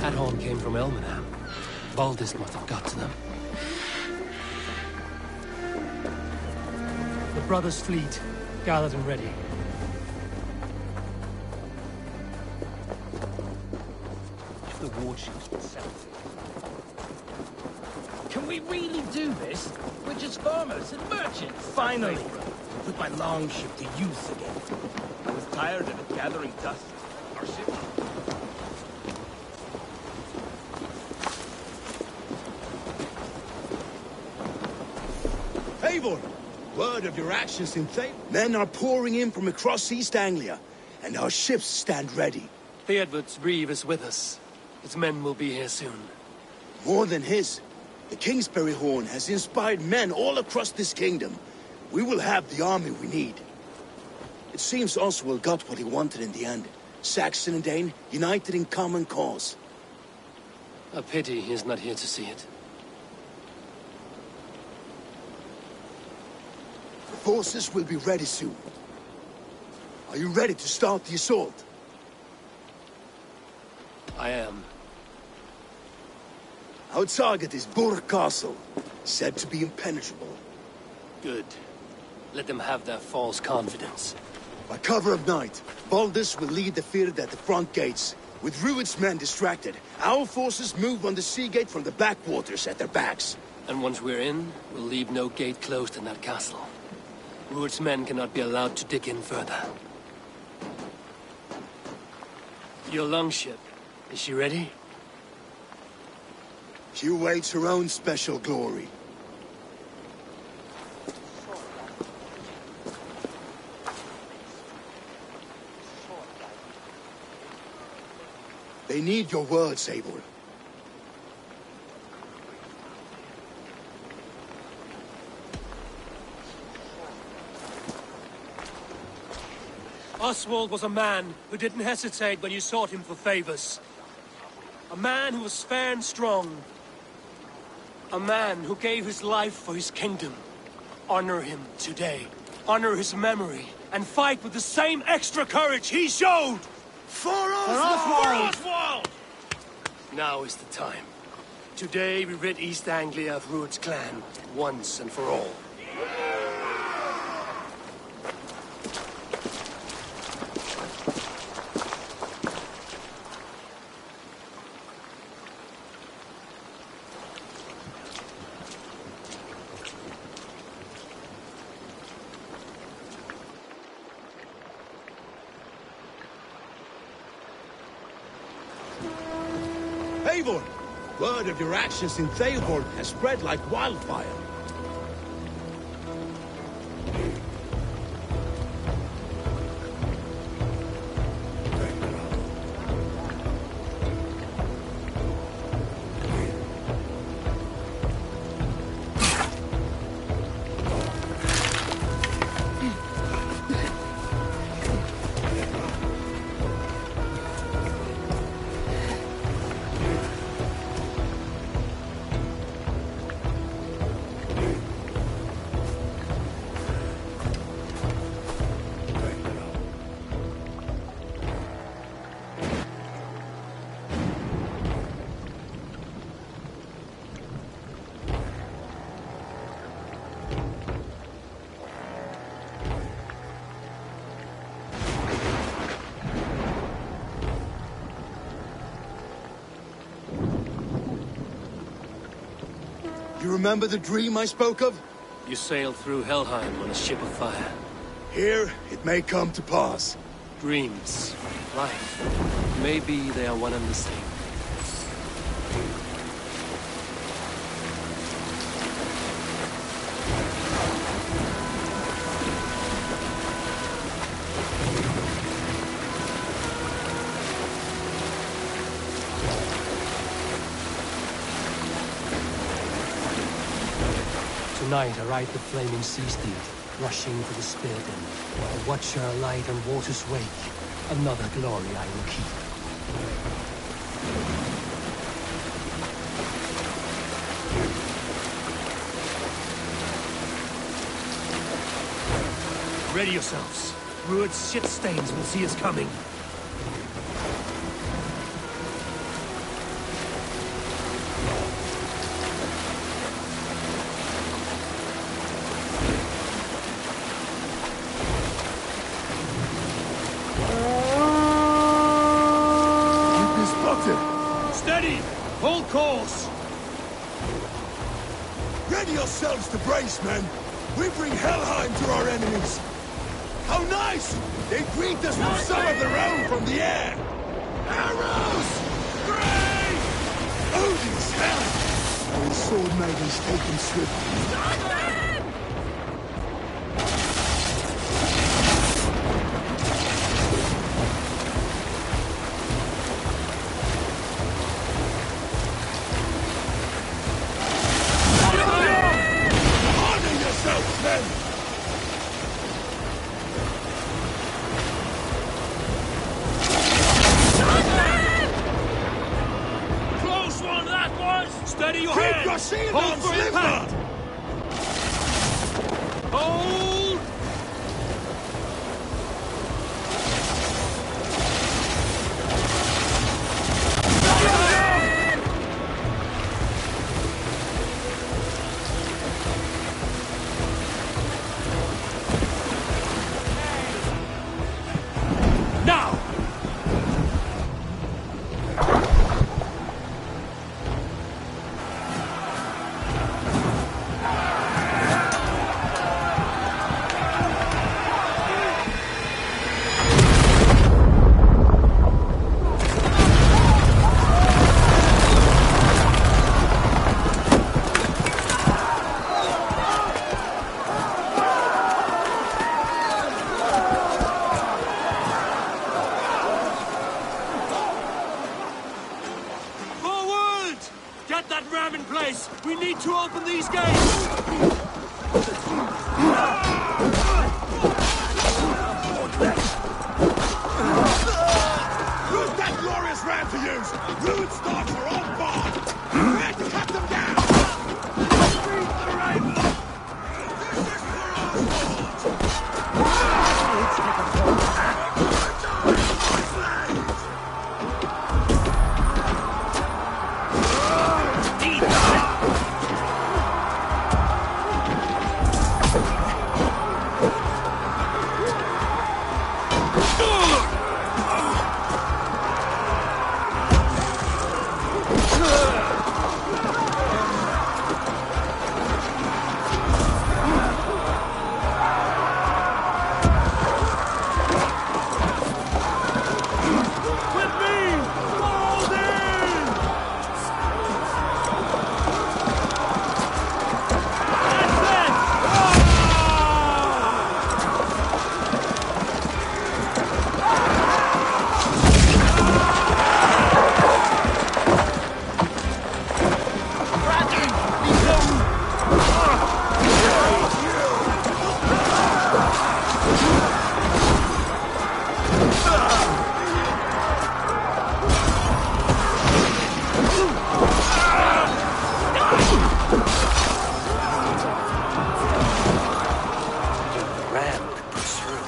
That horn came from Elmenham. Baldis must have got to them. The brothers' fleet, gathered and ready. If the warships were south. Can we really do this? We're just farmers and merchants. Finally! Put my longship to use again. I was tired of it gathering dust. Our ship... Eivor! Word of your actions in Thay. Men are pouring in from across East Anglia, and our ships stand ready. Theodward's reeve is with us. His men will be here soon. More than his. The Kingsbury Horn has inspired men all across this kingdom. We will have the army we need. It seems Oswald got what he wanted in the end. Saxon and Dane united in common cause. A pity he is not here to see it. The forces will be ready soon. Are you ready to start the assault? I am. Our target is Burg Castle, said to be impenetrable. Good. Let them have their false confidence. By cover of night, Baldis will lead the field at the front gates. With Rued's men distracted, our forces move on the sea gate from the backwaters at their backs. And once we're in, we'll leave no gate closed in that castle. Rued's men cannot be allowed to dig in further. Your longship, is she ready? She awaits her own special glory. They need your words, Eivor. Oswald was a man who didn't hesitate when you sought him for favors. A man who was fair and strong. A man who gave his life for his kingdom. Honor him today. Honor his memory. And fight with the same extra courage he showed! For Oswald! For Oswald! Now is the time. Today we rid East Anglia of Rued's clan, once and for all. Eivor! Word of your actions in Theodord has spread like wildfire. You remember the dream I spoke of? You sailed through Helheim on a ship of fire. Here, it may come to pass. Dreams, life, maybe they are one and the same. Tonight I ride the flaming sea steed, rushing for the spear den. A watcher alight on water's wake. Another glory I will keep. Ready yourselves. Rued's shit stains will see us coming. Steady! Full course! Ready yourselves to brace, men! We bring Helheim to our enemies! How nice! They greet us with some of their own from the air! Arrows! Great! Odin's hell! Our sword maidens take them swiftly. Stop them! Honor yourselves, men! Close one, that was! Steady your Keep head! your shield Hold on, for Slimmer! impact! Hold! Now! Forward! Get that ram in place! We need to open these gates! Who's that glorious ram to use? Rude starts are on board! Quick, cut them down! With me! Hold in! That's it! Ram could push through.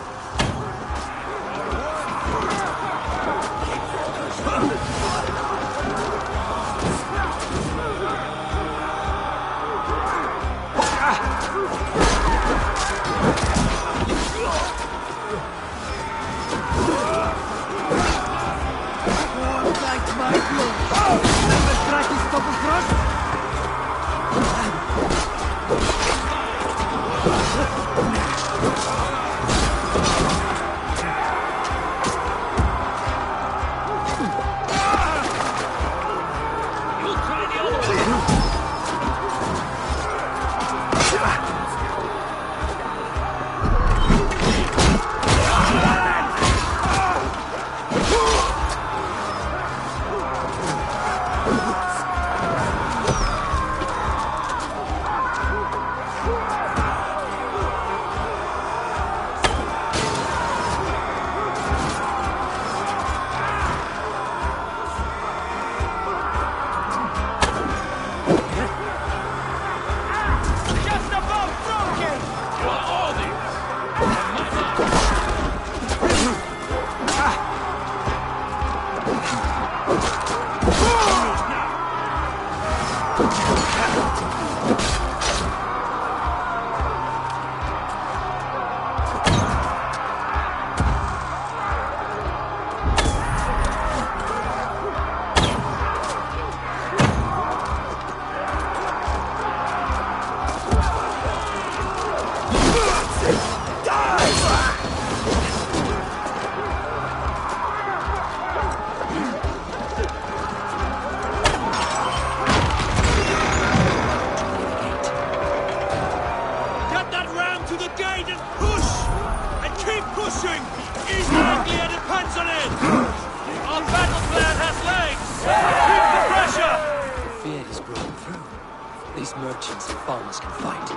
merchants and farmers can fight.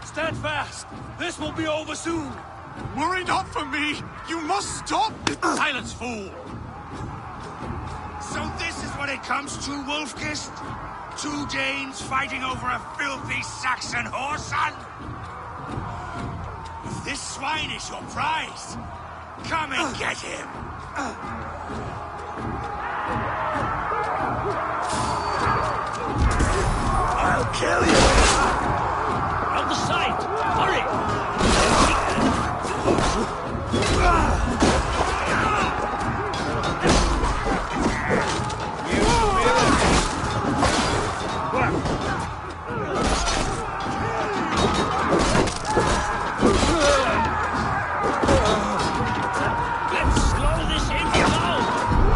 Stand fast! This will be over soon! Worry not for me! You must stop! Silence, fool! So this is what it comes to, Wolfkist? 2 Danes fighting over a filthy Saxon whoreson? If this swine is your prize, come and get him! I'll kill you! Out the sight! Hurry! Let's slow this engine down!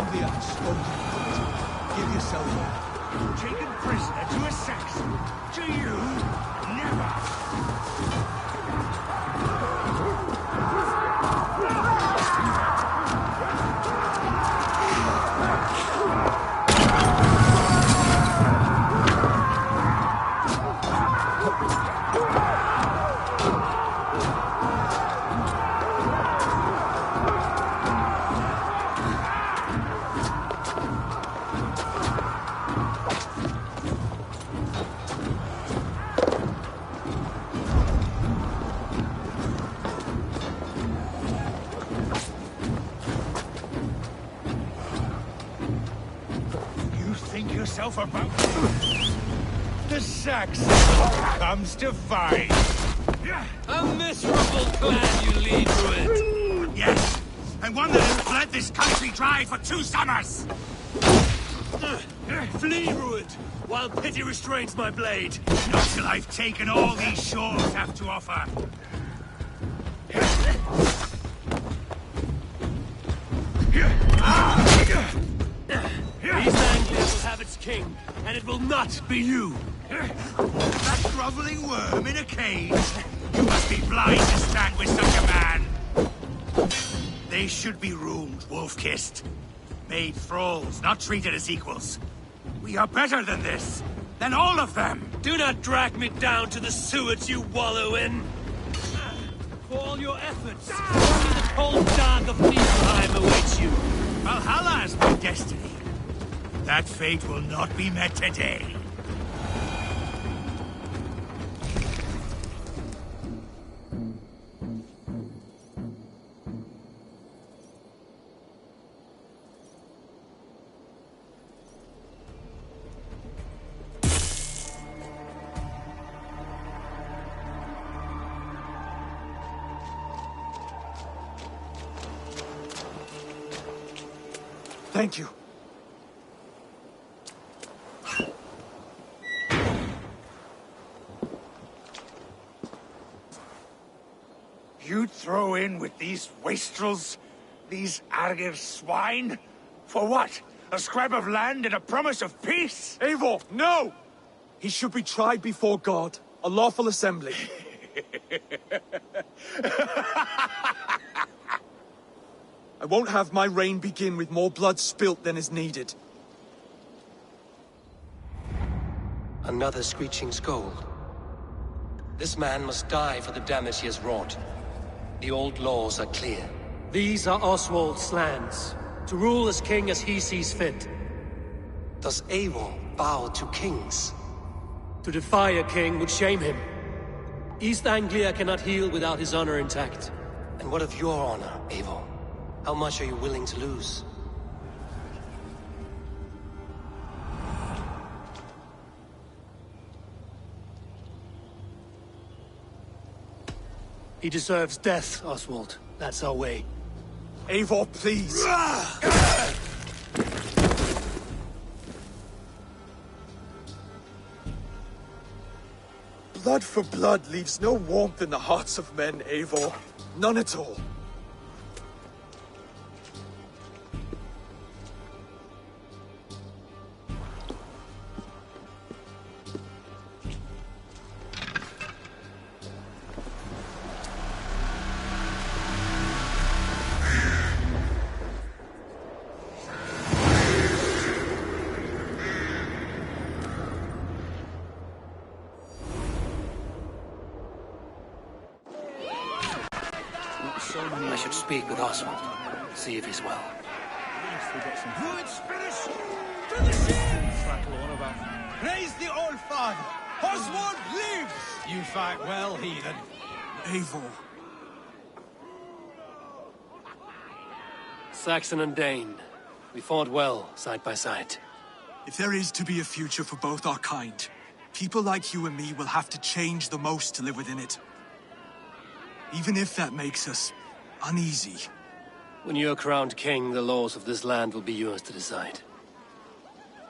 Anglia has spoken. Give yourself up. Taken prisoner to a Saxon? To you? Never! About the Saxon comes to fight. A miserable clan you lead, Druid. Yes, and one that has bled this country dry for 2 summers. Flee, Druid, while pity restrains my blade. Not till I've taken all these shores have to offer. East Anglia will have its king, and it will not be you. That groveling worm in a cage? You must be blind to stand with such a man. They should be ruled, wolf-kissed. Made thralls, not treated as equals. We are better than this. Than all of them. Do not drag me down to the sewers you wallow in. For all your efforts, only the cold dark of Niflheim awaits you. Valhalla is my destiny. That fate will not be met today. Thank you. You'd throw in with these wastrels? These Argir swine? For what? A scrap of land and a promise of peace? Eivor, no! He should be tried before God, a lawful assembly. I won't have my reign begin with more blood spilt than is needed. Another screeching scold. This man must die for the damage he has wrought. The old laws are clear. These are Oswald's lands, to rule as king as he sees fit. Does Eivor bow to kings? To defy a king would shame him. East Anglia cannot heal without his honor intact. And what of your honor, Eivor? How much are you willing to lose? He deserves death, Oswald. That's our way. Eivor, please! Blood for blood leaves no warmth in the hearts of men, Eivor. None at all. I should speak with Oswald. See if he's well. Good spirit! To the ship! Praise the Old Father! Oswald lives! You fight well, heathen. Eivor. Saxon and Dane. We fought well, side by side. If there is to be a future for both our kind, people like you and me will have to change the most to live within it. Even if that makes us uneasy. When you're crowned king, the laws of this land will be yours to decide.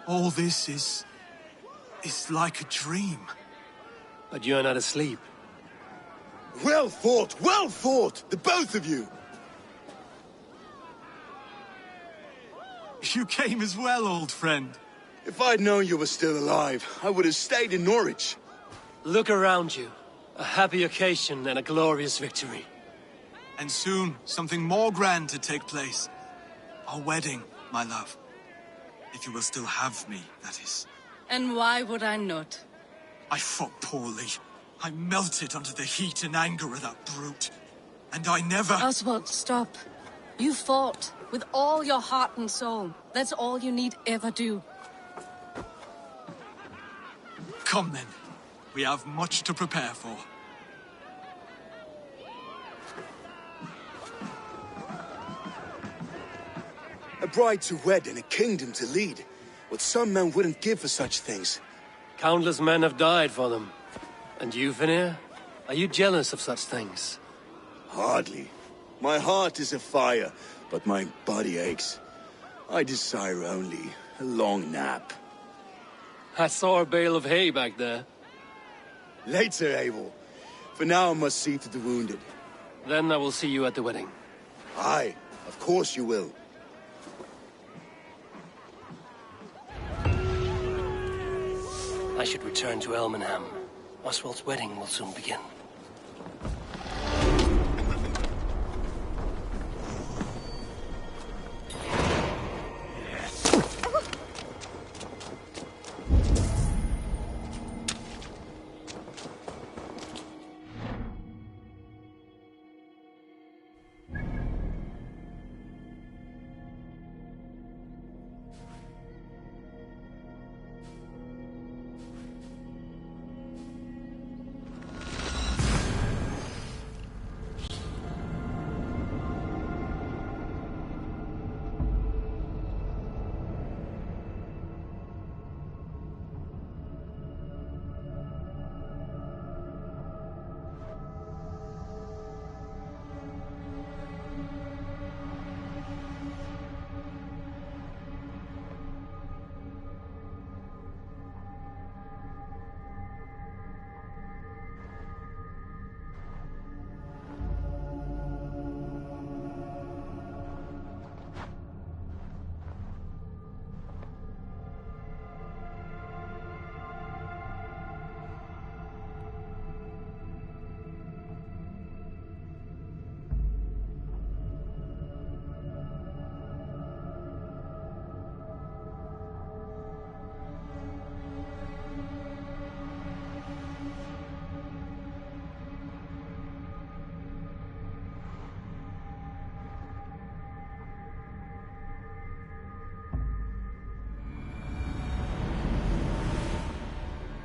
All this is like a dream. But you're not asleep. Well fought, the both of you! You came as well, old friend. If I'd known you were still alive, I would have stayed in Norwich. Look around you. A happy occasion and a glorious victory. And soon, something more grand to take place. Our wedding, my love. If you will still have me, that is. And why would I not? I fought poorly. I melted under the heat and anger of that brute. And I never... Oswald, stop. You fought with all your heart and soul. That's all you need ever do. Come then. We have much to prepare for. A bride to wed and a kingdom to lead. What some men wouldn't give for such things. Countless men have died for them. And you, Vanir? Are you jealous of such things? Hardly. My heart is afire, but my body aches. I desire only a long nap. I saw a bale of hay back there. Later, Abel. For now I must see to the wounded. Then I will see you at the wedding. Aye, of course you will. I should return to Elmenham. Oswald's wedding will soon begin.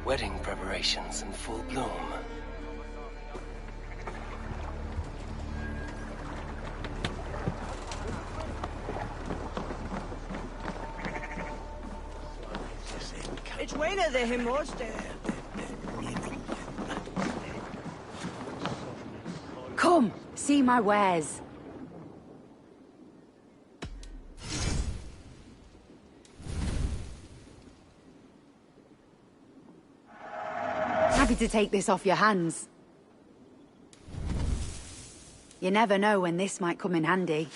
Wedding preparations in full bloom. It's bueno de himoste. Come, see my wares. Happy to take this off your hands. You never know when this might come in handy.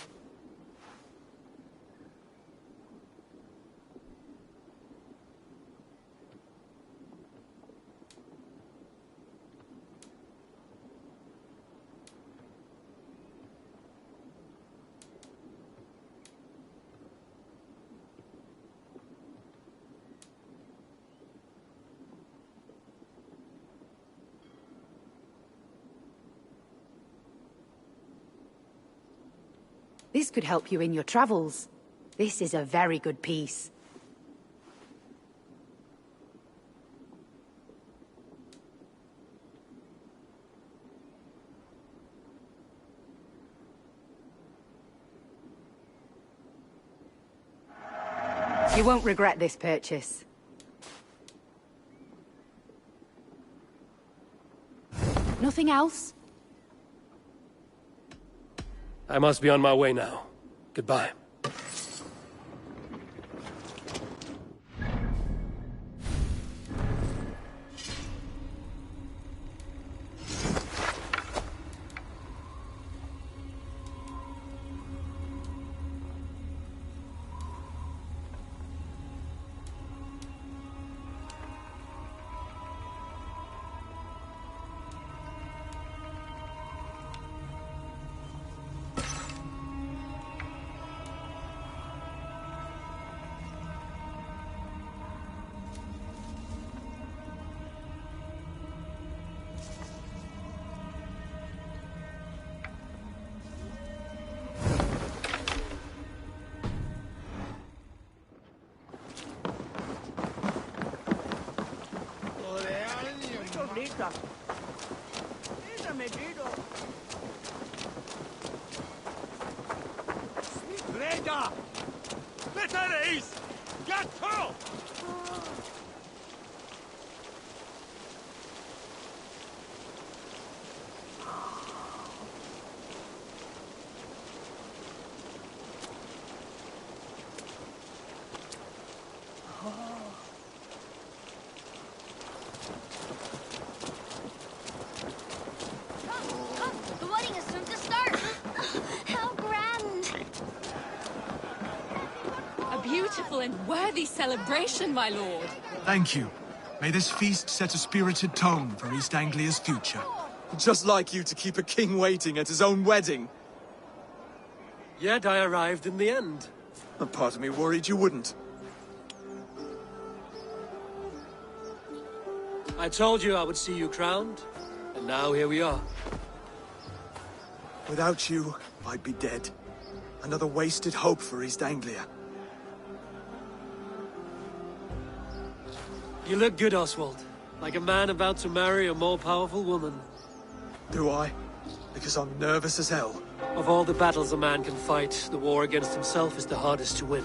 This could help you in your travels. This is a very good piece. You won't regret this purchase. Nothing else? I must be on my way now. Goodbye. Medita. It's a Medita. Reda! Veteres! Gatto! The wedding is soon to start. How grand. A beautiful and worthy celebration, my lord. Thank you. May this feast set a spirited tone for East Anglia's future. Just like you to keep a king waiting at his own wedding. Yet I arrived in the end. A part of me worried you wouldn't. I told you I would see you crowned, and now here we are. Without you, I'd be dead. Another wasted hope for East Anglia. You look good, Oswald. Like a man about to marry a more powerful woman. Do I? Because I'm nervous as hell. Of all the battles a man can fight, the war against himself is the hardest to win.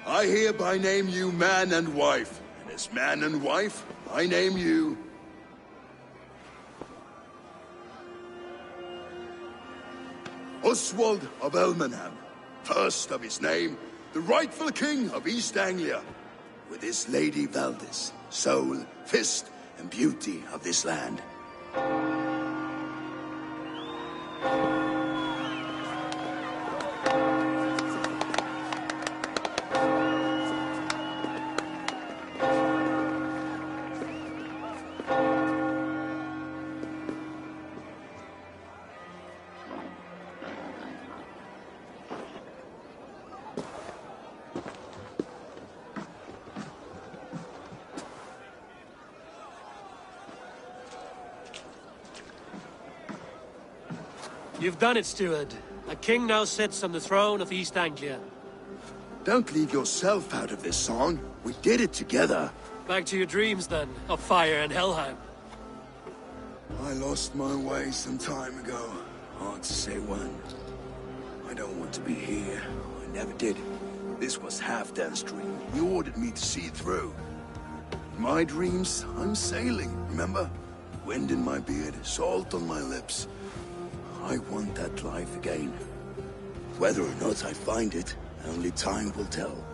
I hereby name you man and wife, and as man and wife, I name you... Oswald of Elmenham, first of his name, the rightful king of East Anglia, with his lady Valdis, soul, fist, and beauty of this land. You've done it, steward. A king now sits on the throne of East Anglia. Don't leave yourself out of this song. We did it together. Back to your dreams, then, of fire and Helheim. I lost my way some time ago. Hard to say when. I don't want to be here. I never did. This was Halfdan's dream. He ordered me to see it through. In my dreams, I'm sailing, remember? Wind in my beard, salt on my lips. I want that life again. Whether or not I find it, only time will tell.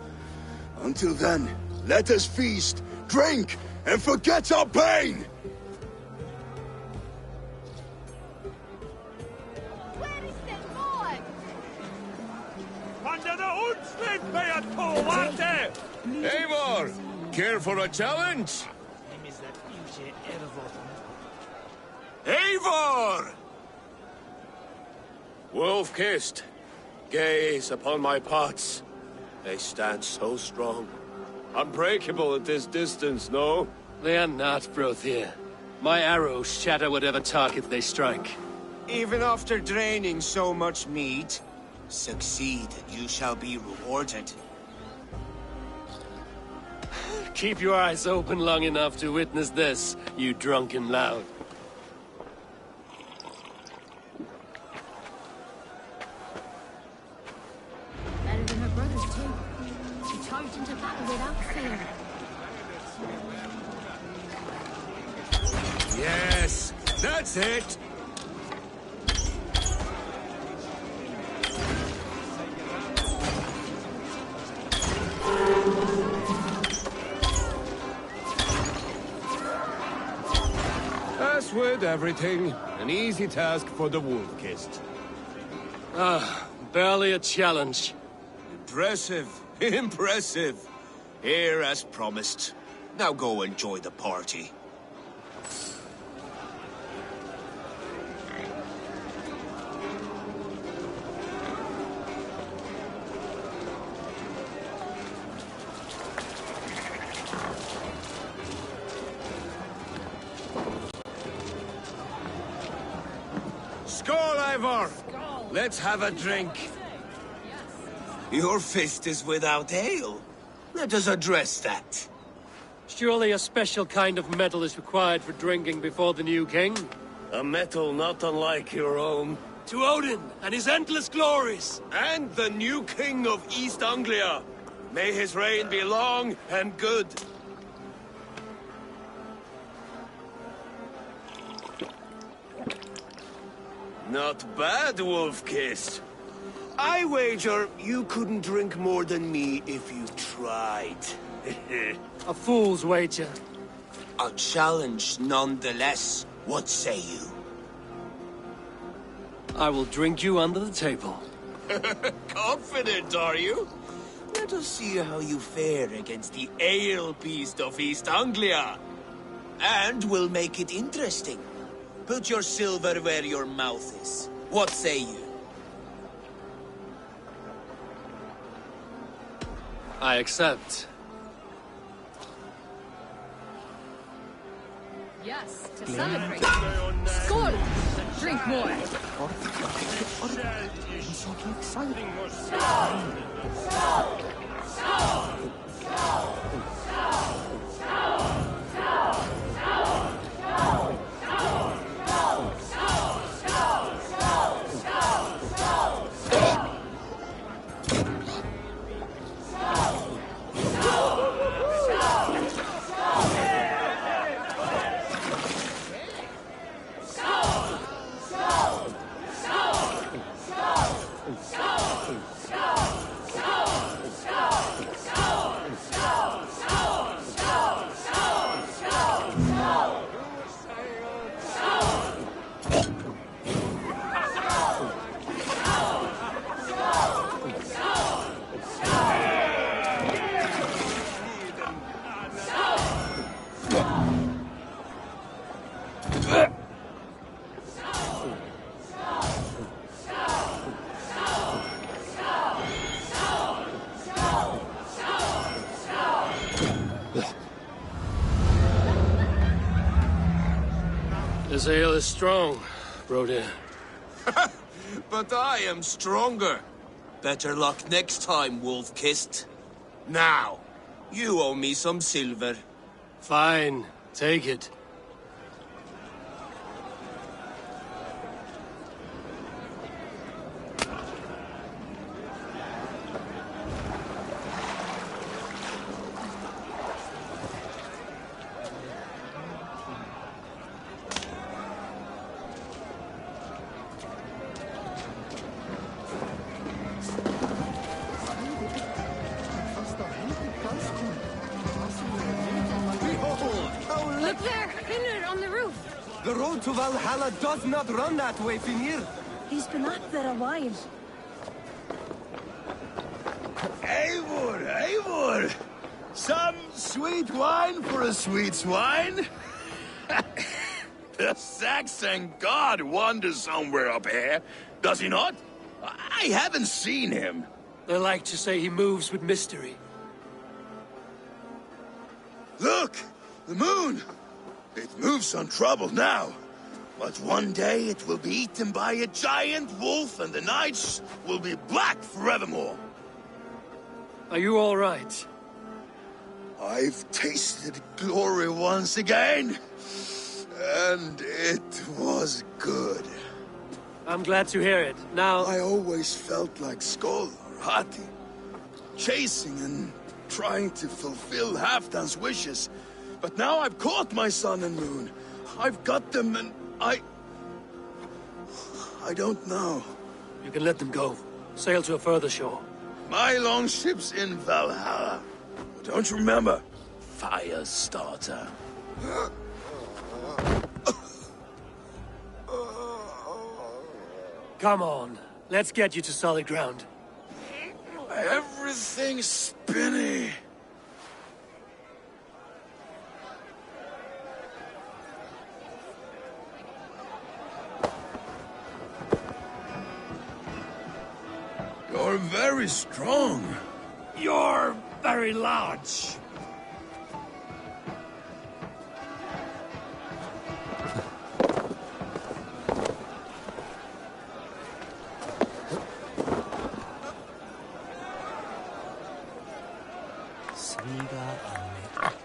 Until then, let us feast, drink, and forget our pain! Eivor! Care for a challenge? Eivor! Wolf-kissed. Gaze upon my pots. They stand so strong. Unbreakable at this distance, no? They are not, Brothir. My arrows shatter whatever target they strike. Even after draining so much meat, succeed and you shall be rewarded. Keep your eyes open long enough to witness this, you drunken lout. Better than her brothers, too. She charged into battle without fear. Yes, that's it! As with everything, an easy task for the wolf-kissed. Barely a challenge. Impressive, impressive. Here as promised. Now go enjoy the party. Skål, Eivor! Let's have a drink. Your fist is without ale. Let us address that. Surely a special kind of metal is required for drinking before the new king? A metal not unlike your own. To Odin and his endless glories! And the new king of East Anglia. May his reign be long and good. Not bad, Wolf-kissed. I wager you couldn't drink more than me if you tried. A fool's wager. A challenge nonetheless. What say you? I will drink you under the table. Confident, are you? Let us see how you fare against the ale beast of East Anglia. And we'll make it interesting. Put your silver where your mouth is. What say you? I accept. Yes, to celebrate. Skål! Drink more. This ale is strong, Brodir. But I am stronger. Better luck next time, Wolf-kissed. Now, you owe me some silver. Fine, take it. Look there! Finner on the roof! The road to Valhalla does not run that way, Finir. He's been up there a while. Eivor! Eivor! some sweet wine for a sweet swine? The Saxon god wanders somewhere up here, does he not? I haven't seen him. They like to say he moves with mystery. Look! The moon! It moves untroubled now. But one day it will be eaten by a giant wolf and the nights will be black forevermore. Are you all right? I've tasted glory once again. And it was good. I'm glad to hear it. Now... I always felt like Skoll or Hati. Chasing and trying to fulfill Halfdan's wishes. But now I've caught my sun and moon. I've got them and I don't know. You can let them go. Sail to a further shore. My longship's in Valhalla. Don't you remember? Fire starter. Come on. Let's get you to solid ground. Everything's spinny. You're very strong. You're very large.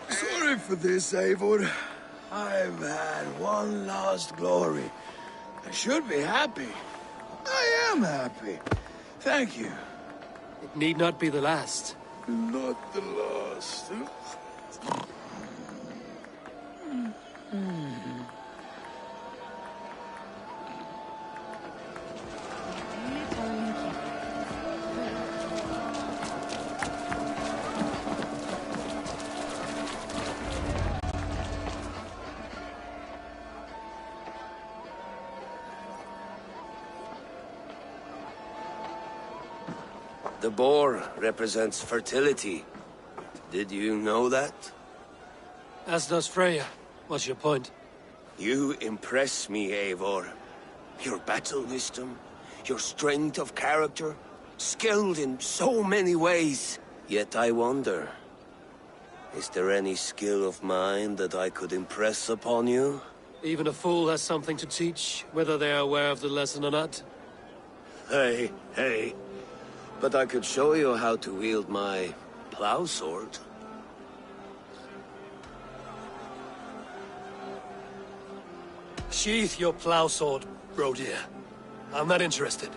Sorry for this, Eivor. I've had one last glory. I should be happy. I am happy. Thank you. It need not be the last. Not the last. The boar represents fertility. Did you know that? As does Freya. What's your point? You impress me, Eivor. Your battle wisdom, your strength of character, skilled in so many ways. Yet I wonder, is there any skill of mine that I could impress upon you? Even a fool has something to teach, whether they are aware of the lesson or not. Hey. But I could show you how to wield my plow sword. Sheath your plow sword, bro dear. I'm not interested.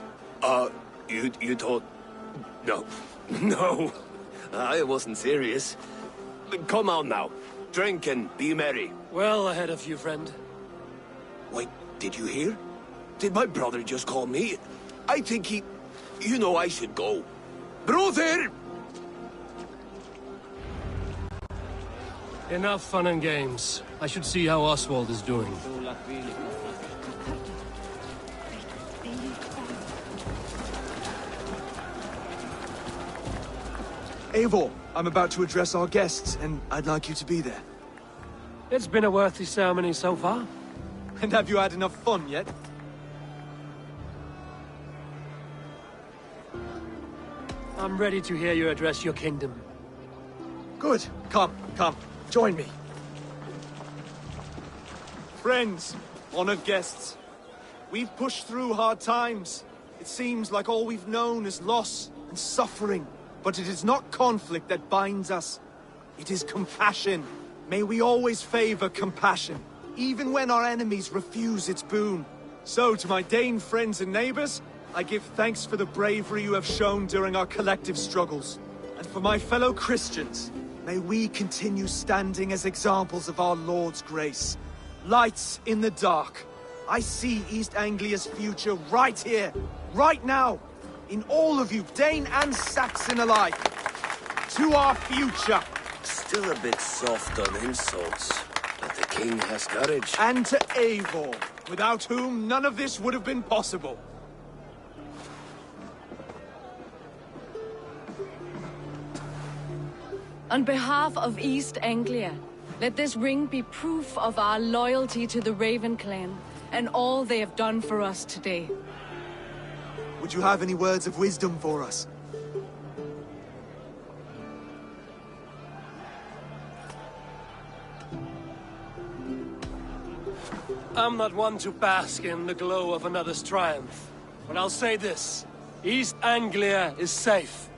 You thought... No. No. I wasn't serious. Come on now. Drink and be merry. Well ahead of you, friend. Wait, did you hear? Did my brother just call me? I think he... You know I should go. Brother! Enough fun and games. I should see how Oswald is doing. Eivor, I'm about to address our guests, and I'd like you to be there. It's been a worthy ceremony so far. And have you had enough fun yet? I'm ready to hear you address your kingdom. Good. Come. Join me. Friends, honored guests, we've pushed through hard times. It seems like all we've known is loss and suffering. But it is not conflict that binds us. It is compassion. May we always favor compassion, even when our enemies refuse its boon. So, to my Dane friends and neighbors, I give thanks for the bravery you have shown during our collective struggles. And for my fellow Christians, may we continue standing as examples of our Lord's grace. Lights in the dark. I see East Anglia's future right here, right now. In all of you, Dane and Saxon alike. To our future. Still a bit soft on insults, but the king has courage. And to Eivor, without whom none of this would have been possible. On behalf of East Anglia, let this ring be proof of our loyalty to the Raven clan and all they have done for us today. Would you have any words of wisdom for us? I'm not one to bask in the glow of another's triumph, but I'll say this. East Anglia is safe.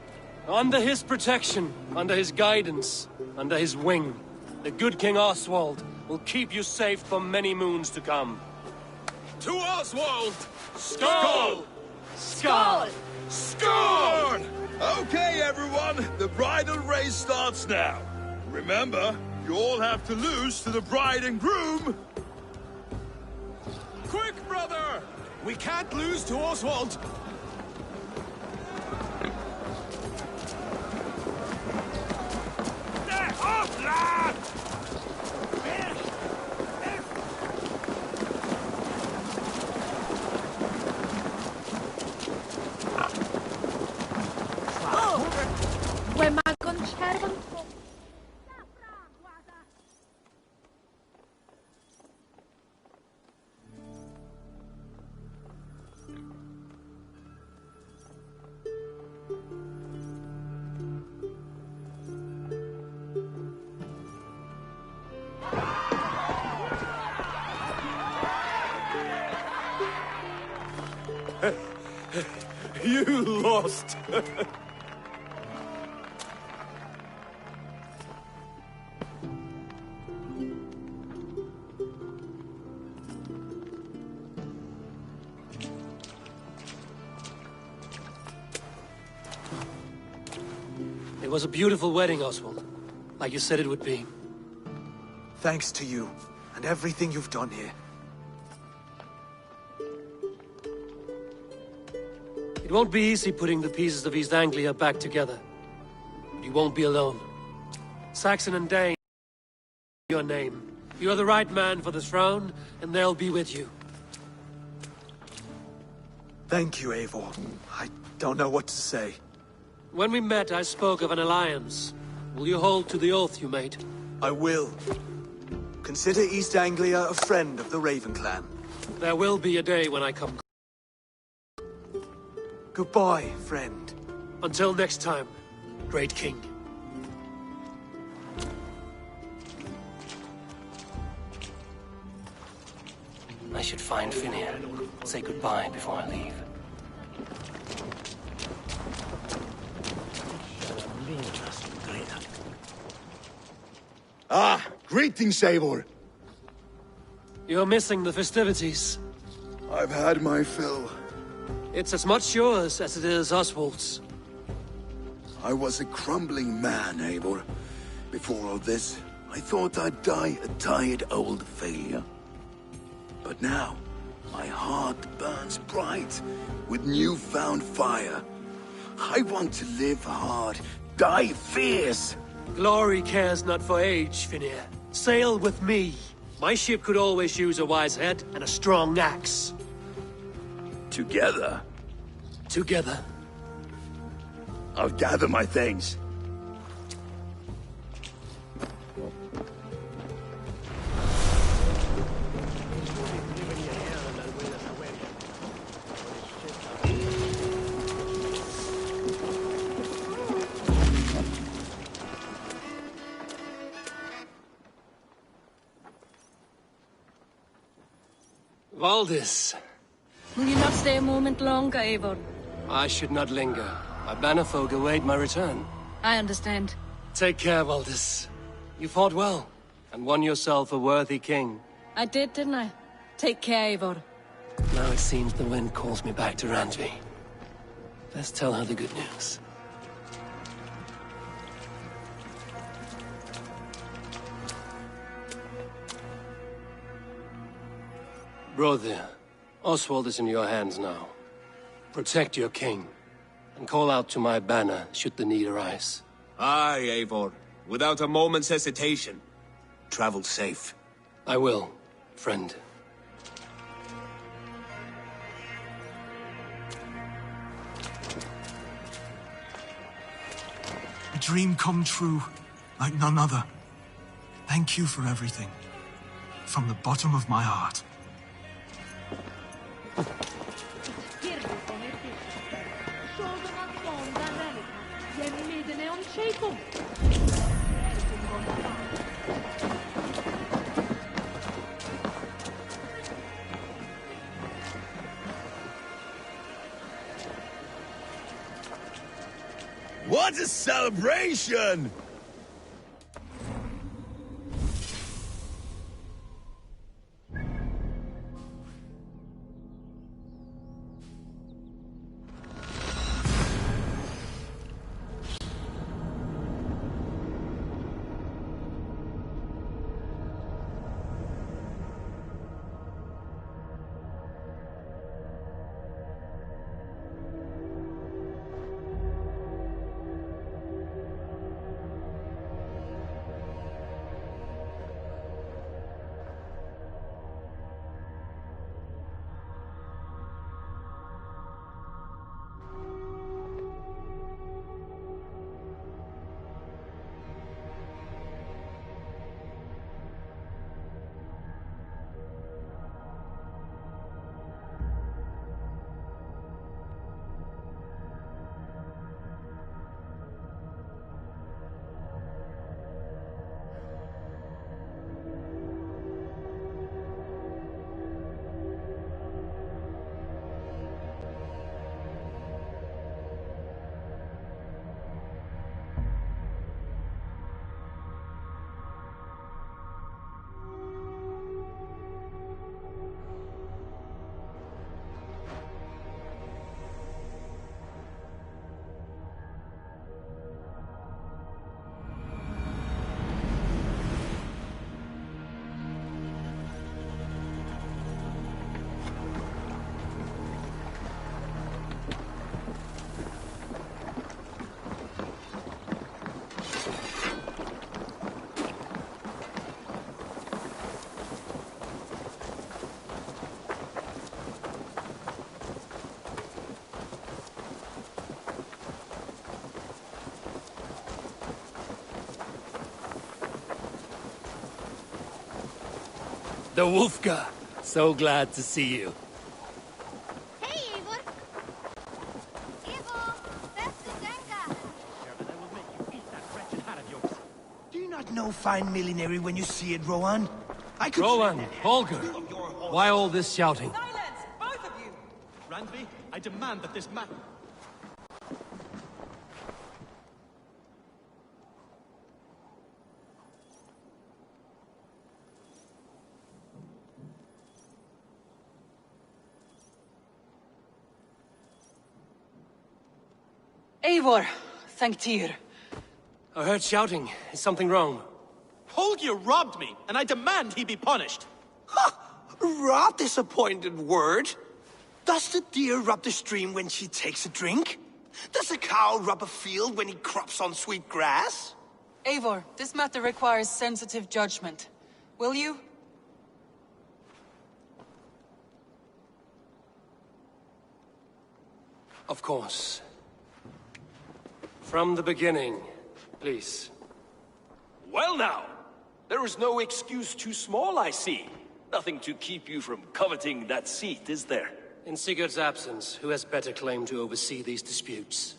Under his protection, under his guidance, under his wing, the good King Oswald will keep you safe for many moons to come. To Oswald! Skull! Skull! Skull! Okay, everyone, the bridal race starts now. Remember, you all have to lose to the bride and groom. Quick, brother! We can't lose to Oswald! Off, lad! Where my gun cherwon? You lost! It was a beautiful wedding, Oswald. Like you said it would be. Thanks to you, and everything you've done here. It won't be easy putting the pieces of East Anglia back together. But you won't be alone. Saxon and Dane, your name. You are the right man for the throne, and they'll be with you. Thank you, Eivor. I don't know what to say. When we met, I spoke of an alliance. Will you hold to the oath you made? I will. Consider East Anglia a friend of the Raven clan. There will be a day when I come. Goodbye, friend. Until next time, great king. I should find Finir. Say goodbye before I leave. Ah, greetings, Eivor. You're missing the festivities. I've had my fill. It's as much yours as it is Oswald's. I was a crumbling man, Eivor. Before all this, I thought I'd die a tired old failure. But now, my heart burns bright with newfound fire. I want to live hard, die fierce. Glory cares not for age, Finir. Sail with me. My ship could always use a wise head and a strong axe. Together? Together. I'll gather my things. Valdis. Will you not stay a moment longer, Eivor? I should not linger. My bannerfolk await my return. I understand. Take care, Valdis. You fought well, and won yourself a worthy king. I did, didn't I? Take care, Eivor. Now it seems the wind calls me back to Randvi. Let's tell her the good news. Brother, Oswald is in your hands now. Protect your king, and call out to my banner should the need arise. Aye, Eivor. Without a moment's hesitation. Travel safe. I will, friend. A dream come true. like none other. Thank you for everything. From the bottom of my heart. What a celebration! The Wolfka! So glad to see you. Hey, Eivor! Eivor! That's the Jenga! Do you not know fine millinery when you see it, Rowan? Rowan, Holger, why all this shouting? Silence! Both of you! Randvi, I demand that this matter... Eivor, thank Tyr. I heard shouting. Is something wrong? Holger robbed me, and I demand he be punished! Rot disappointed word. Does the deer rub the stream when she takes a drink? Does a cow rub a field when he crops on sweet grass? Eivor, this matter requires sensitive judgment. Will you? Of course. From the beginning, please. Well now, there is no excuse too small, I see. Nothing to keep you from coveting that seat, is there? In Sigurd's absence, who has better claim to oversee these disputes?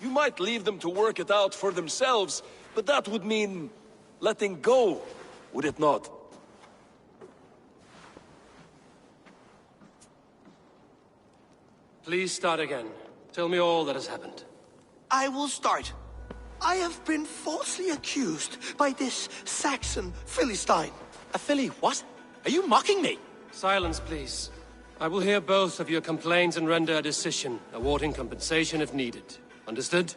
You might leave them to work it out for themselves, but that would mean letting go, would it not? Please start again. Tell me all that has happened. I will start. I have been falsely accused by this Saxon Philistine. A Philly what? Are you mocking me? Silence, please. I will hear both of your complaints and render a decision, awarding compensation if needed. Understood?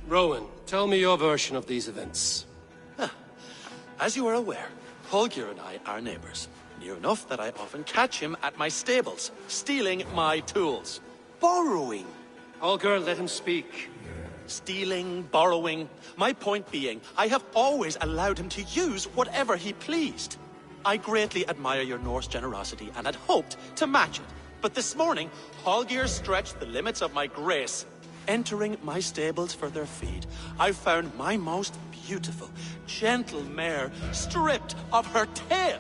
Rowan, tell me your version of these events. As you are aware, Holger and I are neighbors. Near enough that I often catch him at my stables, stealing my tools. Borrowing? Holger, let him speak. Stealing, borrowing. My point being, I have always allowed him to use whatever he pleased. I greatly admire your Norse generosity and had hoped to match it. But this morning, Holger stretched the limits of my grace. Entering my stables for their feed, I found my most beautiful, gentle mare stripped of her tail,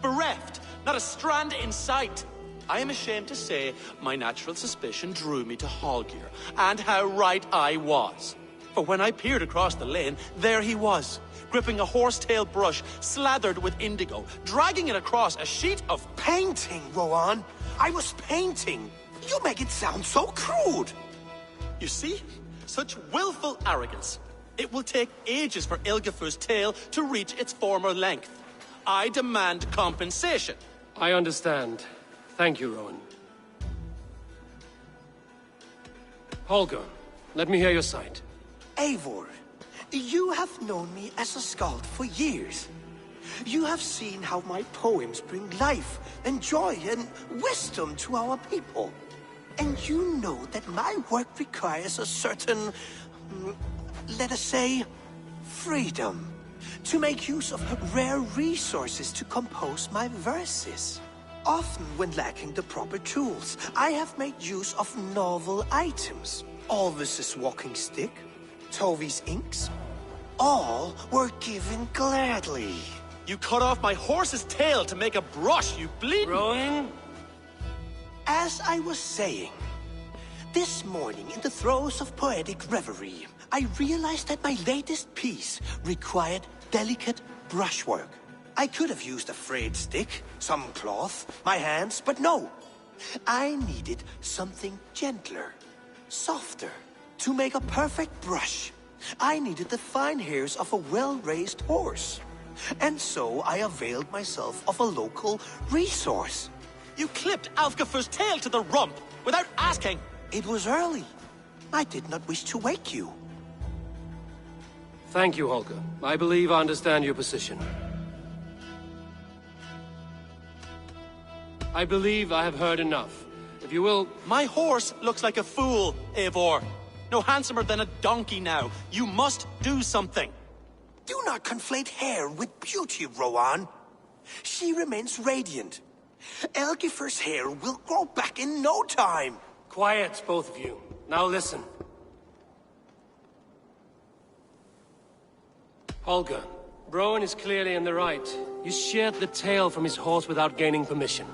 bereft, not a strand in sight. I am ashamed to say my natural suspicion drew me to Hallgeir, and how right I was. For when I peered across the lane, there he was, gripping a horsetail brush slathered with indigo, dragging it across a sheet of painting, Rowan. I was painting. You make it sound so crude. You see? Such willful arrogance. It will take ages for Ilgafur's tail to reach its former length. I demand compensation. I understand. Thank you, Rowan. Holger, let me hear your side. Eivor, you have known me as a skald for years. You have seen how my poems bring life and joy and wisdom to our people. And you know that my work requires a certain, let us say, freedom. To make use of rare resources to compose my verses. Often when lacking the proper tools, I have made use of novel items. Alvis's walking stick, Tovi's inks, all were given gladly. You cut off my horse's tail to make a brush, you bleeding... Rowan? As I was saying, this morning in the throes of poetic reverie, I realized that my latest piece required delicate brushwork. I could have used a frayed stick, some cloth, my hands, but no. I needed something gentler, softer. To make a perfect brush, I needed the fine hairs of a well-raised horse. And so I availed myself of a local resource. You clipped Alfgafur's tail to the rump, without asking. It was early. I did not wish to wake you. Thank you, Holger. I believe I understand your position. I believe I have heard enough. If you will... My horse looks like a fool, Eivor. No handsomer than a donkey now. You must do something. Do not conflate hair with beauty, Rowan. She remains radiant. Elgifur's hair will grow back in no time. Quiet, both of you. Now listen. Holger, Rowan is clearly in the right. You sheared the tail from his horse without gaining permission.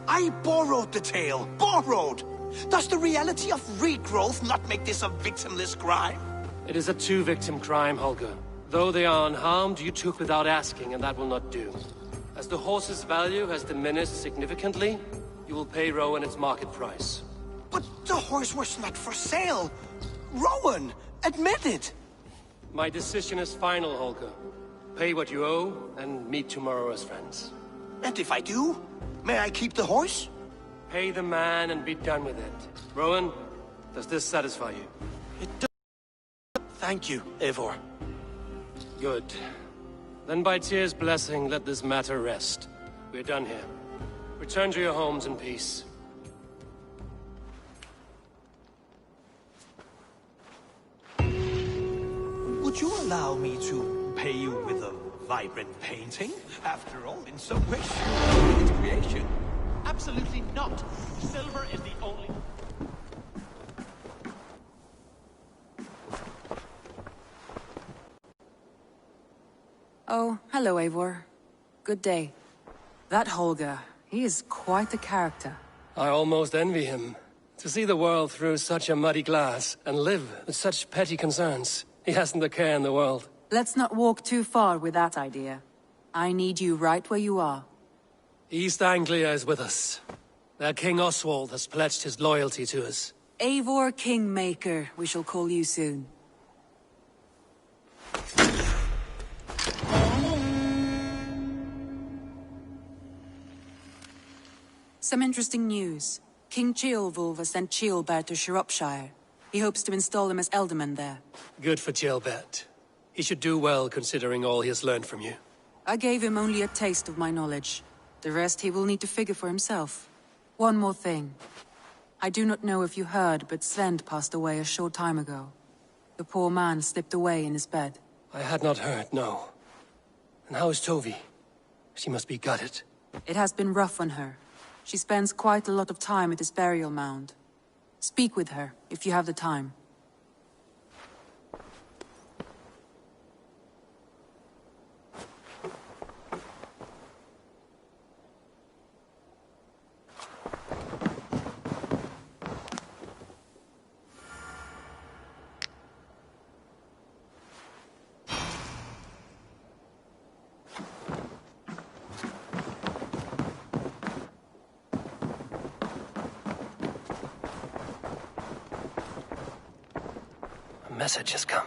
I borrowed the tail. Borrowed! Does the reality of regrowth not make this a victimless crime? It is a two-victim crime, Holger. Though they are unharmed, you took without asking, and that will not do. As the horse's value has diminished significantly, you will pay Rowan its market price. But the horse was not for sale. Rowan, admit it. My decision is final, Holger. Pay what you owe, and meet tomorrow as friends. And if I do, may I keep the horse? Pay the man and be done with it. Rowan, does this satisfy you? It does. Thank you, Eivor. Good. Then by Tyr's blessing, let this matter rest. We're done here. Return to your homes in peace. Would you allow me to pay you with a vibrant painting? After all, in some way, its creation. Absolutely not. Silver is the only... Oh, hello, Eivor. Good day. That Holger, he is quite the character. I almost envy him. To see the world through such a muddy glass, and live with such petty concerns. He hasn't a care in the world. Let's not walk too far with that idea. I need you right where you are. East Anglia is with us. Their King Oswald has pledged his loyalty to us. Eivor Kingmaker, we shall call you soon. Some interesting news. King Ceolwulf has sent Ceolbert to Shropshire. He hopes to install him as Elderman there. Good for Ceolbert. He should do well considering all he has learned from you. I gave him only a taste of my knowledge. The rest he will need to figure for himself. One more thing. I do not know if you heard, but Svend passed away a short time ago. The poor man slipped away in his bed. I had not heard, no. And how is Tovi? She must be gutted. It has been rough on her. She spends quite a lot of time at his burial mound. Speak with her, if you have the time. message has come.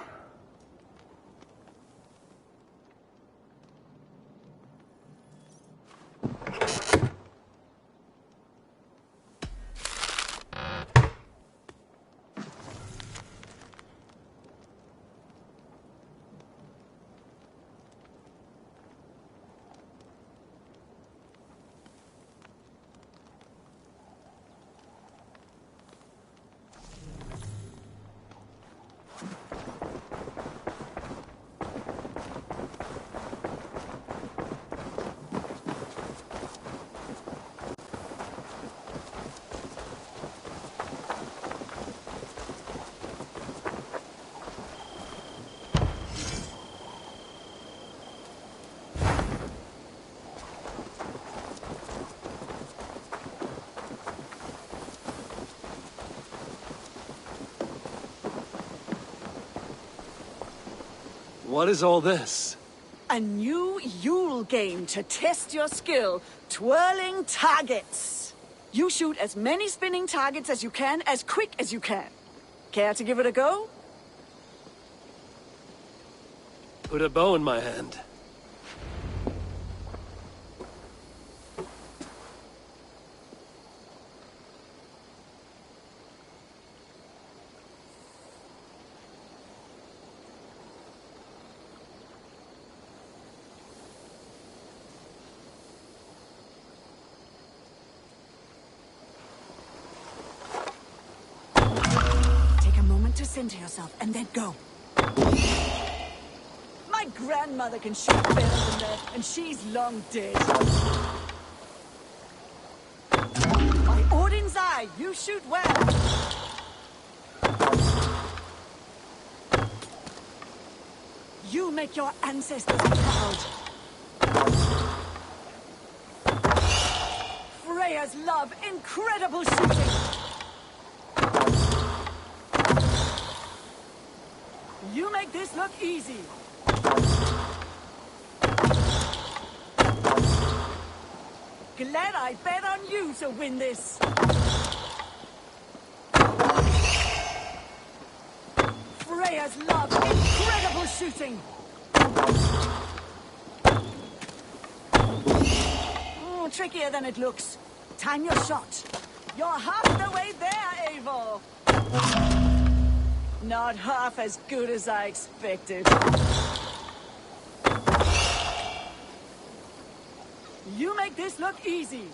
What is all this? A new Yule game to test your skill. Twirling targets. You shoot as many spinning targets as you can, as quick as you can. Care to give it a go? Put a bow in my hand. To center yourself, and then go. My grandmother can shoot better than that, and she's long dead. By Odin's eye, you shoot well. You make your ancestors proud. Freya's love, incredible shooting. You make this look easy. Glad I bet on you to win this. Freya's love, incredible shooting. Oh, trickier than it looks. Time your shot. You're half the way there, Eivor. Not half as good as I expected. You make this look easy.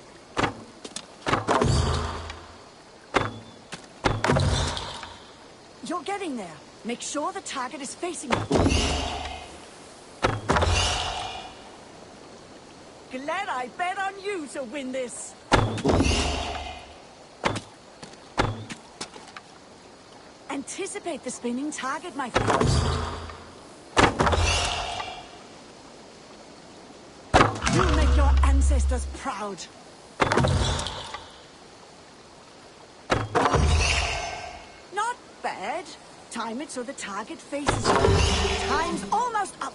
You're getting there. Make sure the target is facing you. Glad I bet on you to win this. Anticipate the spinning target, my friend. You make your ancestors proud. Not bad. Time it so the target faces you. Time's almost up.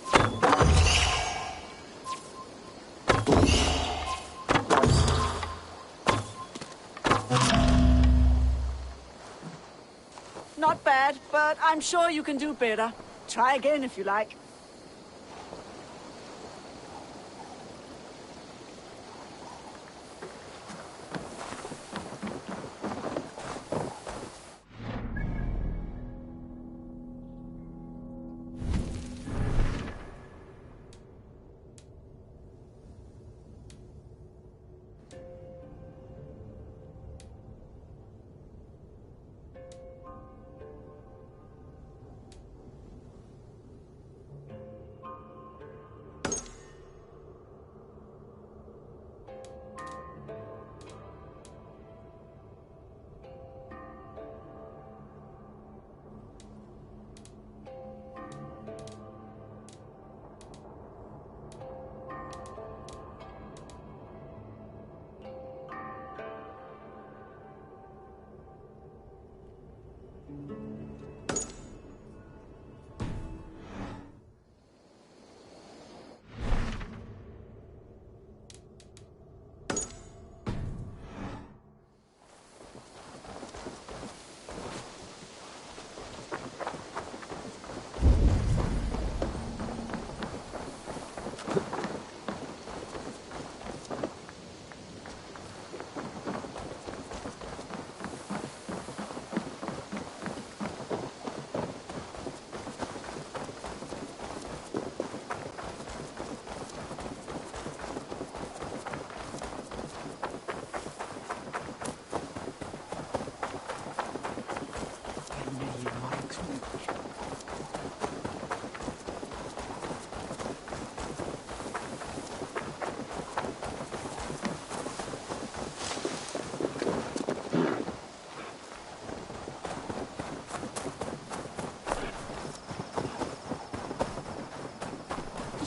Not bad, but I'm sure you can do better. Try again if you like.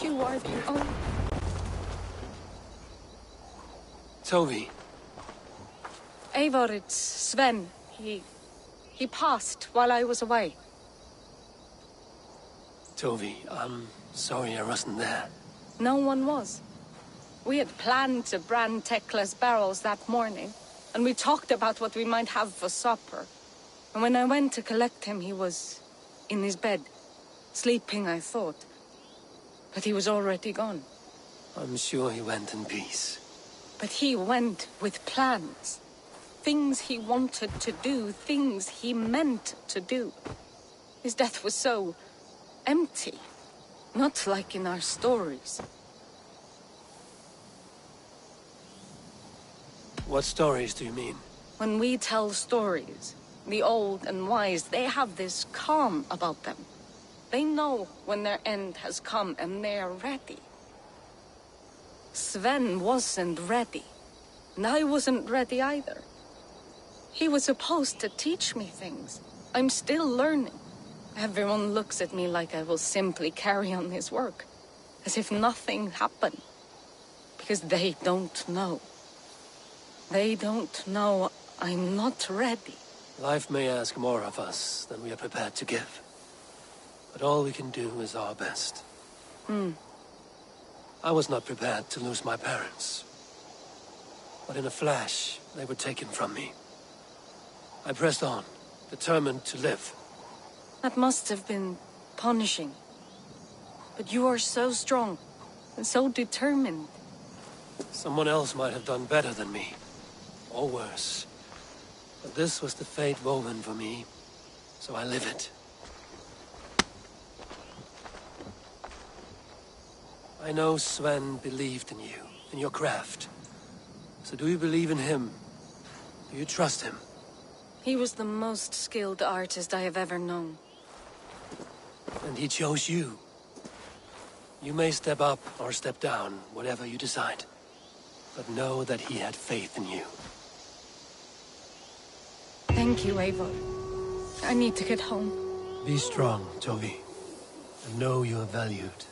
You are the only... Toby. Eivor, it's Sven. He passed while I was away. Toby, I'm sorry I wasn't there. No one was. We had planned to brand Tekla's barrels that morning, and we talked about what we might have for supper. And when I went to collect him, he was in his bed. Sleeping, I thought. But he was already gone. I'm sure he went in peace. But he went with plans. Things he wanted to do, things he meant to do. His death was so empty. Not like in our stories. What stories do you mean? When we tell stories, the old and wise, they have this calm about them. They know when their end has come and they are ready. Sven wasn't ready. And I wasn't ready either. He was supposed to teach me things. I'm still learning. Everyone looks at me like I will simply carry on his work. As if nothing happened. Because they don't know. They don't know I'm not ready. Life may ask more of us than we are prepared to give. But all we can do is our best. I was not prepared to lose my parents. But in a flash, they were taken from me. I pressed on, determined to live. That must have been punishing. But you are so strong, and so determined. Someone else might have done better than me. Or worse. But this was the fate woven for me, so I live it. I know Sven believed in you, in your craft. So do you believe in him? Do you trust him? He was the most skilled artist I have ever known. And he chose you. You may step up or step down, whatever you decide. But know that he had faith in you. Thank you, Eivor. I need to get home. Be strong, Toby. And know you are valued.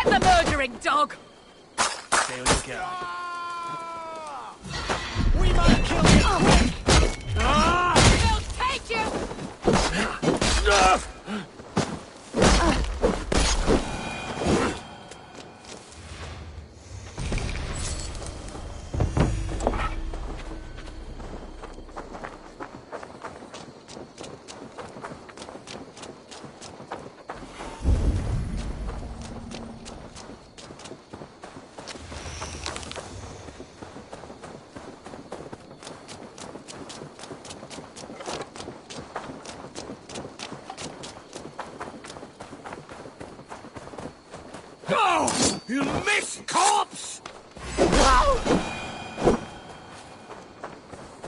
the murdering dog! Stay on your guard. We might kill you! They'll take you! Oh! You missed, corpse!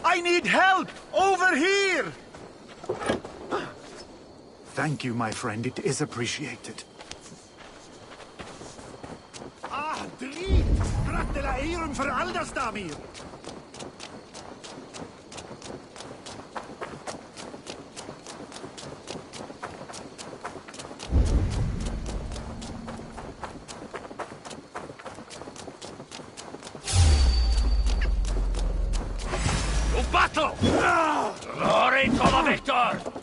I need help! Over here! Thank you, my friend. It is appreciated. Ah, drie! Grattela eieren voor al das damir! Battle! Glory to the victor!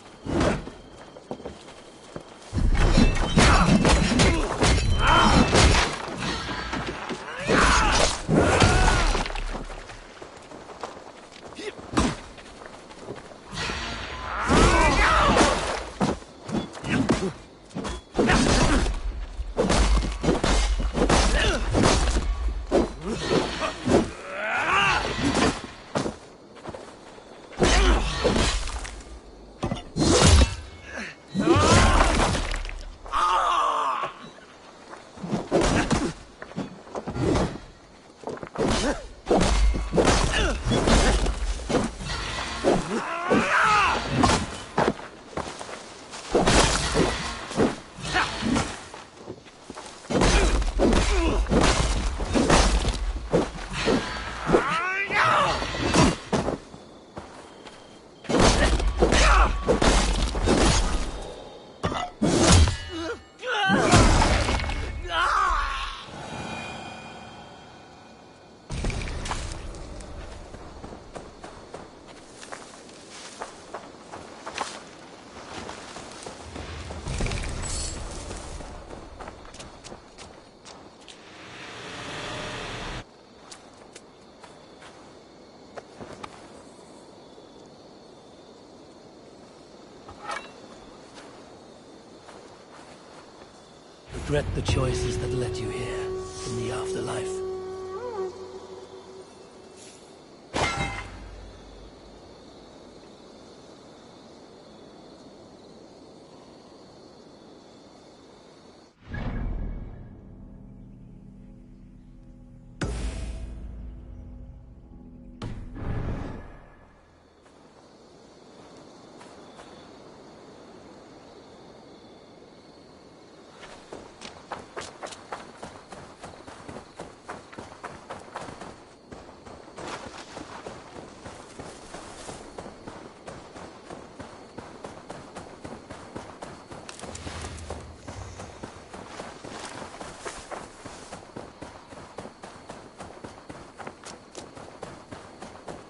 Regret the choices that led you here, in the afterlife.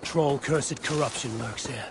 Troll-cursed corruption lurks here.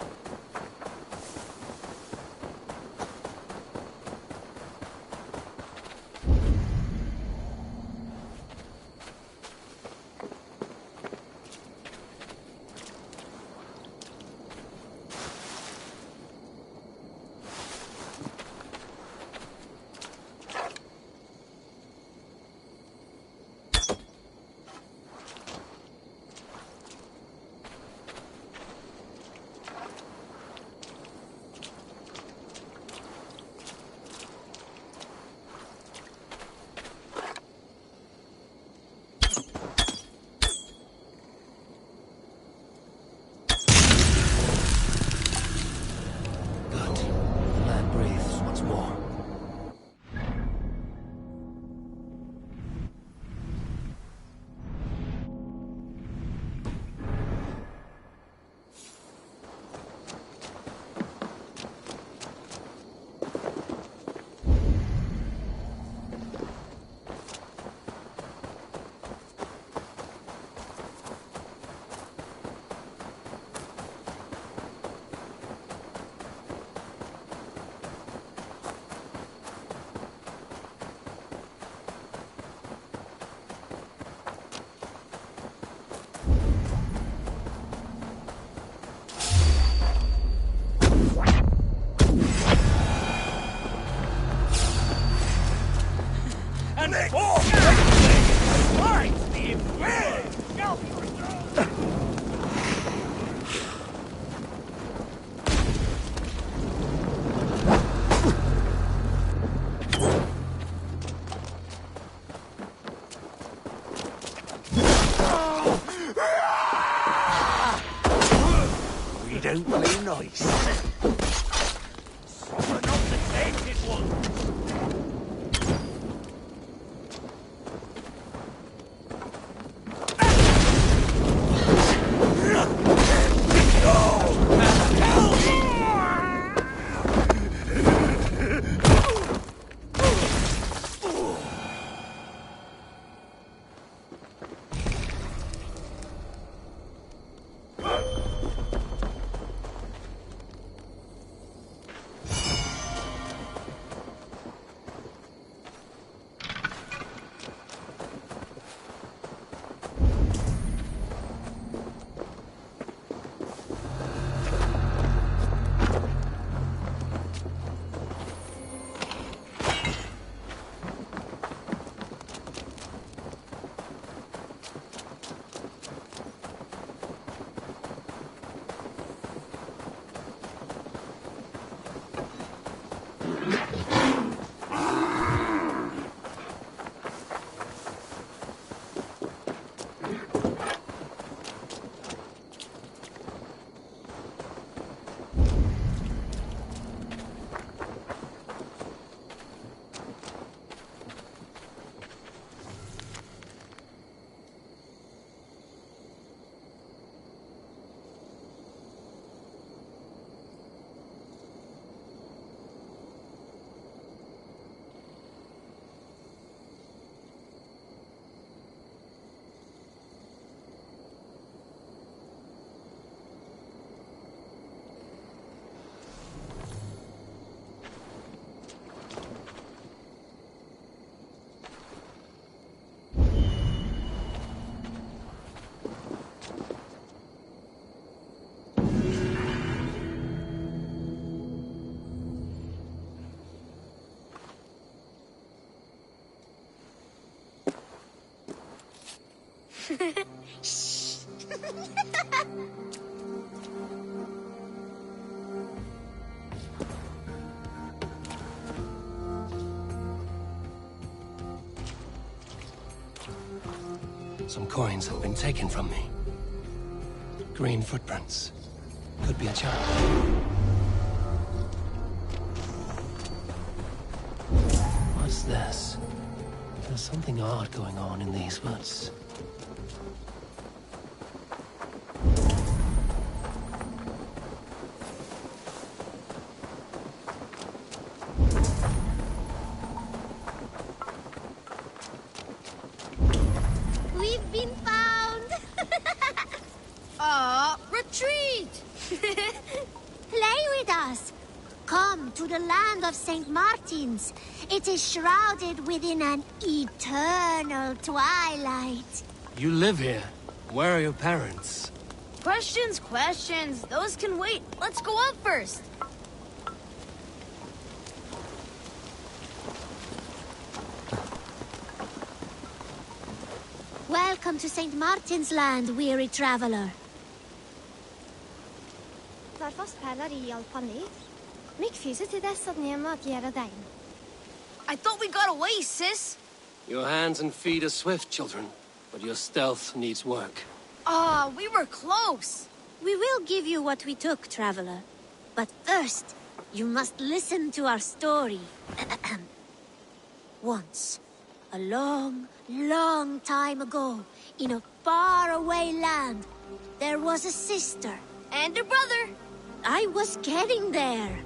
and forth! Fight the flame! We don't play nice. Suffer not the tainted one! Shh. Some coins have been taken from me. Green footprints. Could be a child. What's this? There's something odd going on in these woods. We've been found! Retreat! Play with us! Come to the land of St. Martin's. It is shrouded within an eternal twilight. You live here. Where are your parents? Questions. Those can wait. Let's go up first. Welcome to St. Martin's land, weary traveler. I thought we got away, sis. Your hands and feet are swift, children, but your stealth needs work. We were close. We will give you what we took, traveler. But first, you must listen to our story. Once, a long, long time ago, in a faraway land, there was a sister. And her brother. I was getting there.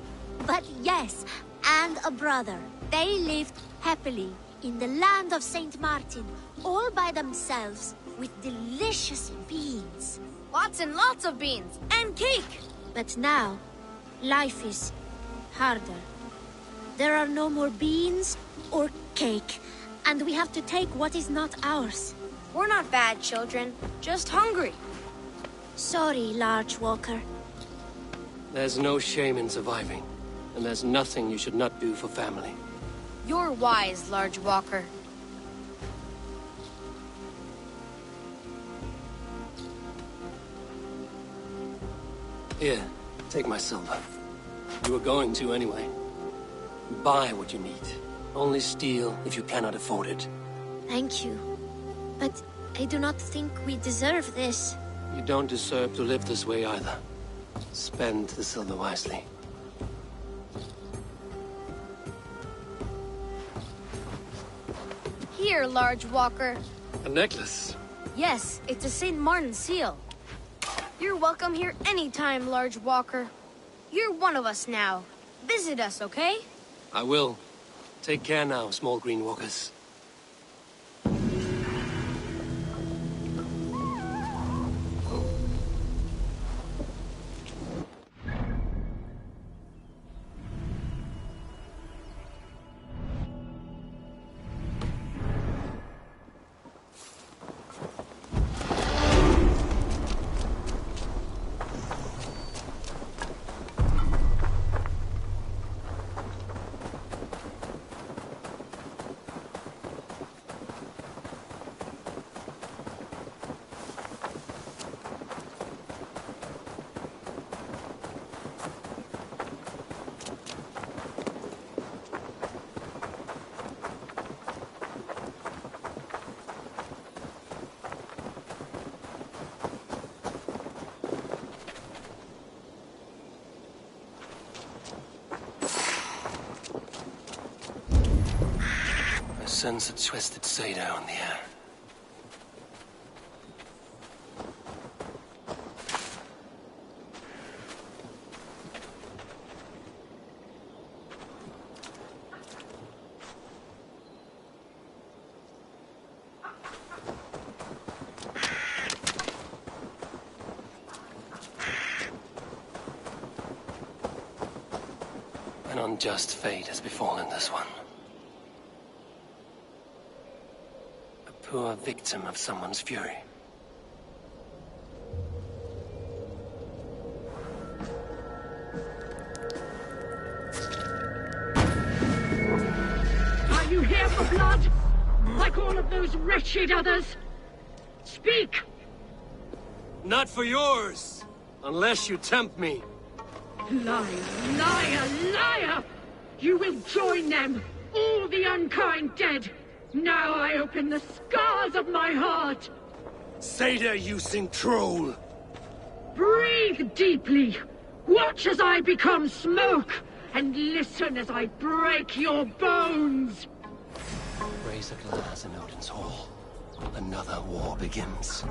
But yes, and a brother. They lived happily in the land of St. Martin, all by themselves, with delicious beans. Lots and lots of beans. And cake. But now, life is harder. There are no more beans or cake, and we have to take what is not ours. We're not bad children, just hungry. Sorry, Large Walker. There's no shame in surviving, and there's nothing you should not do for family. You're wise, Large Walker. Here, take my silver. You were going to anyway. Buy what you need. Only steal if you cannot afford it. Thank you. But I do not think we deserve this. You don't deserve to live this way either. Spend the silver wisely. Here, large walker. A necklace? Yes, it's a St. Martin seal. You're welcome here anytime, large walker. You're one of us now. Visit us, okay? I will. Take care now, small green walkers. I sense a twisted satyr on the air. An unjust fate has befallen this one. Poor victim of someone's fury. Are you here for blood? Like all of those wretched others? Speak! Not for yours, unless you tempt me. Liar, liar, liar! You will join them, all the unkind dead! Now I open the scars of my heart! Satyr-using troll! Breathe deeply! Watch as I become smoke! And listen as I break your bones! Raise a glass in Odin's hall. Another war begins.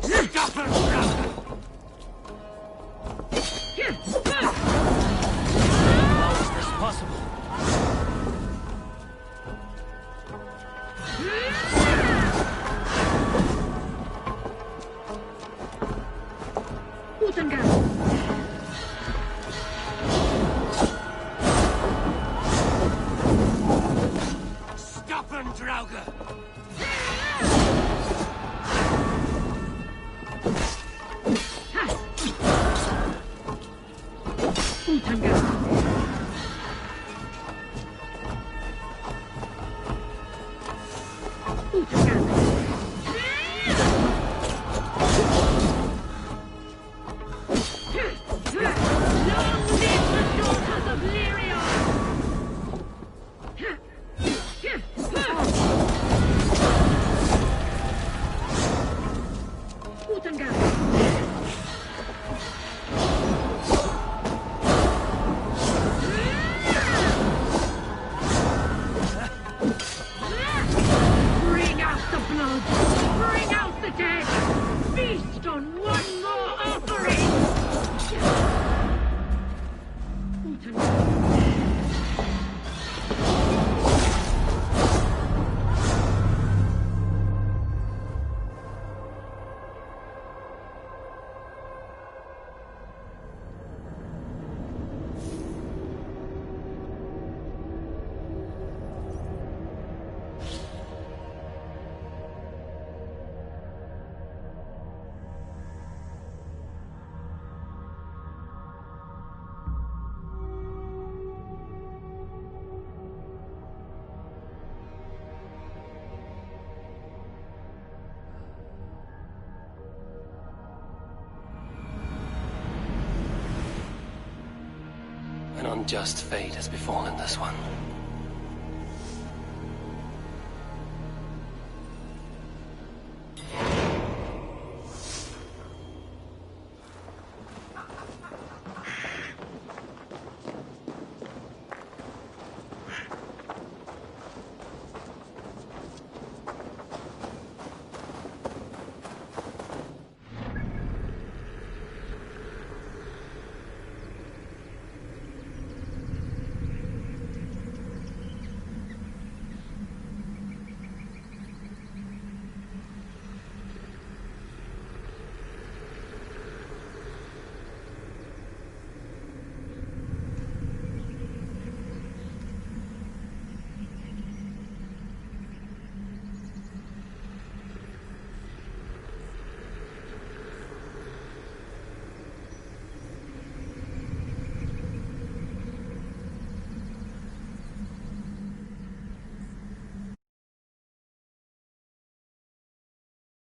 Stop her! How is this possible? Stop him, Draugr! An unjust fate has befallen this one.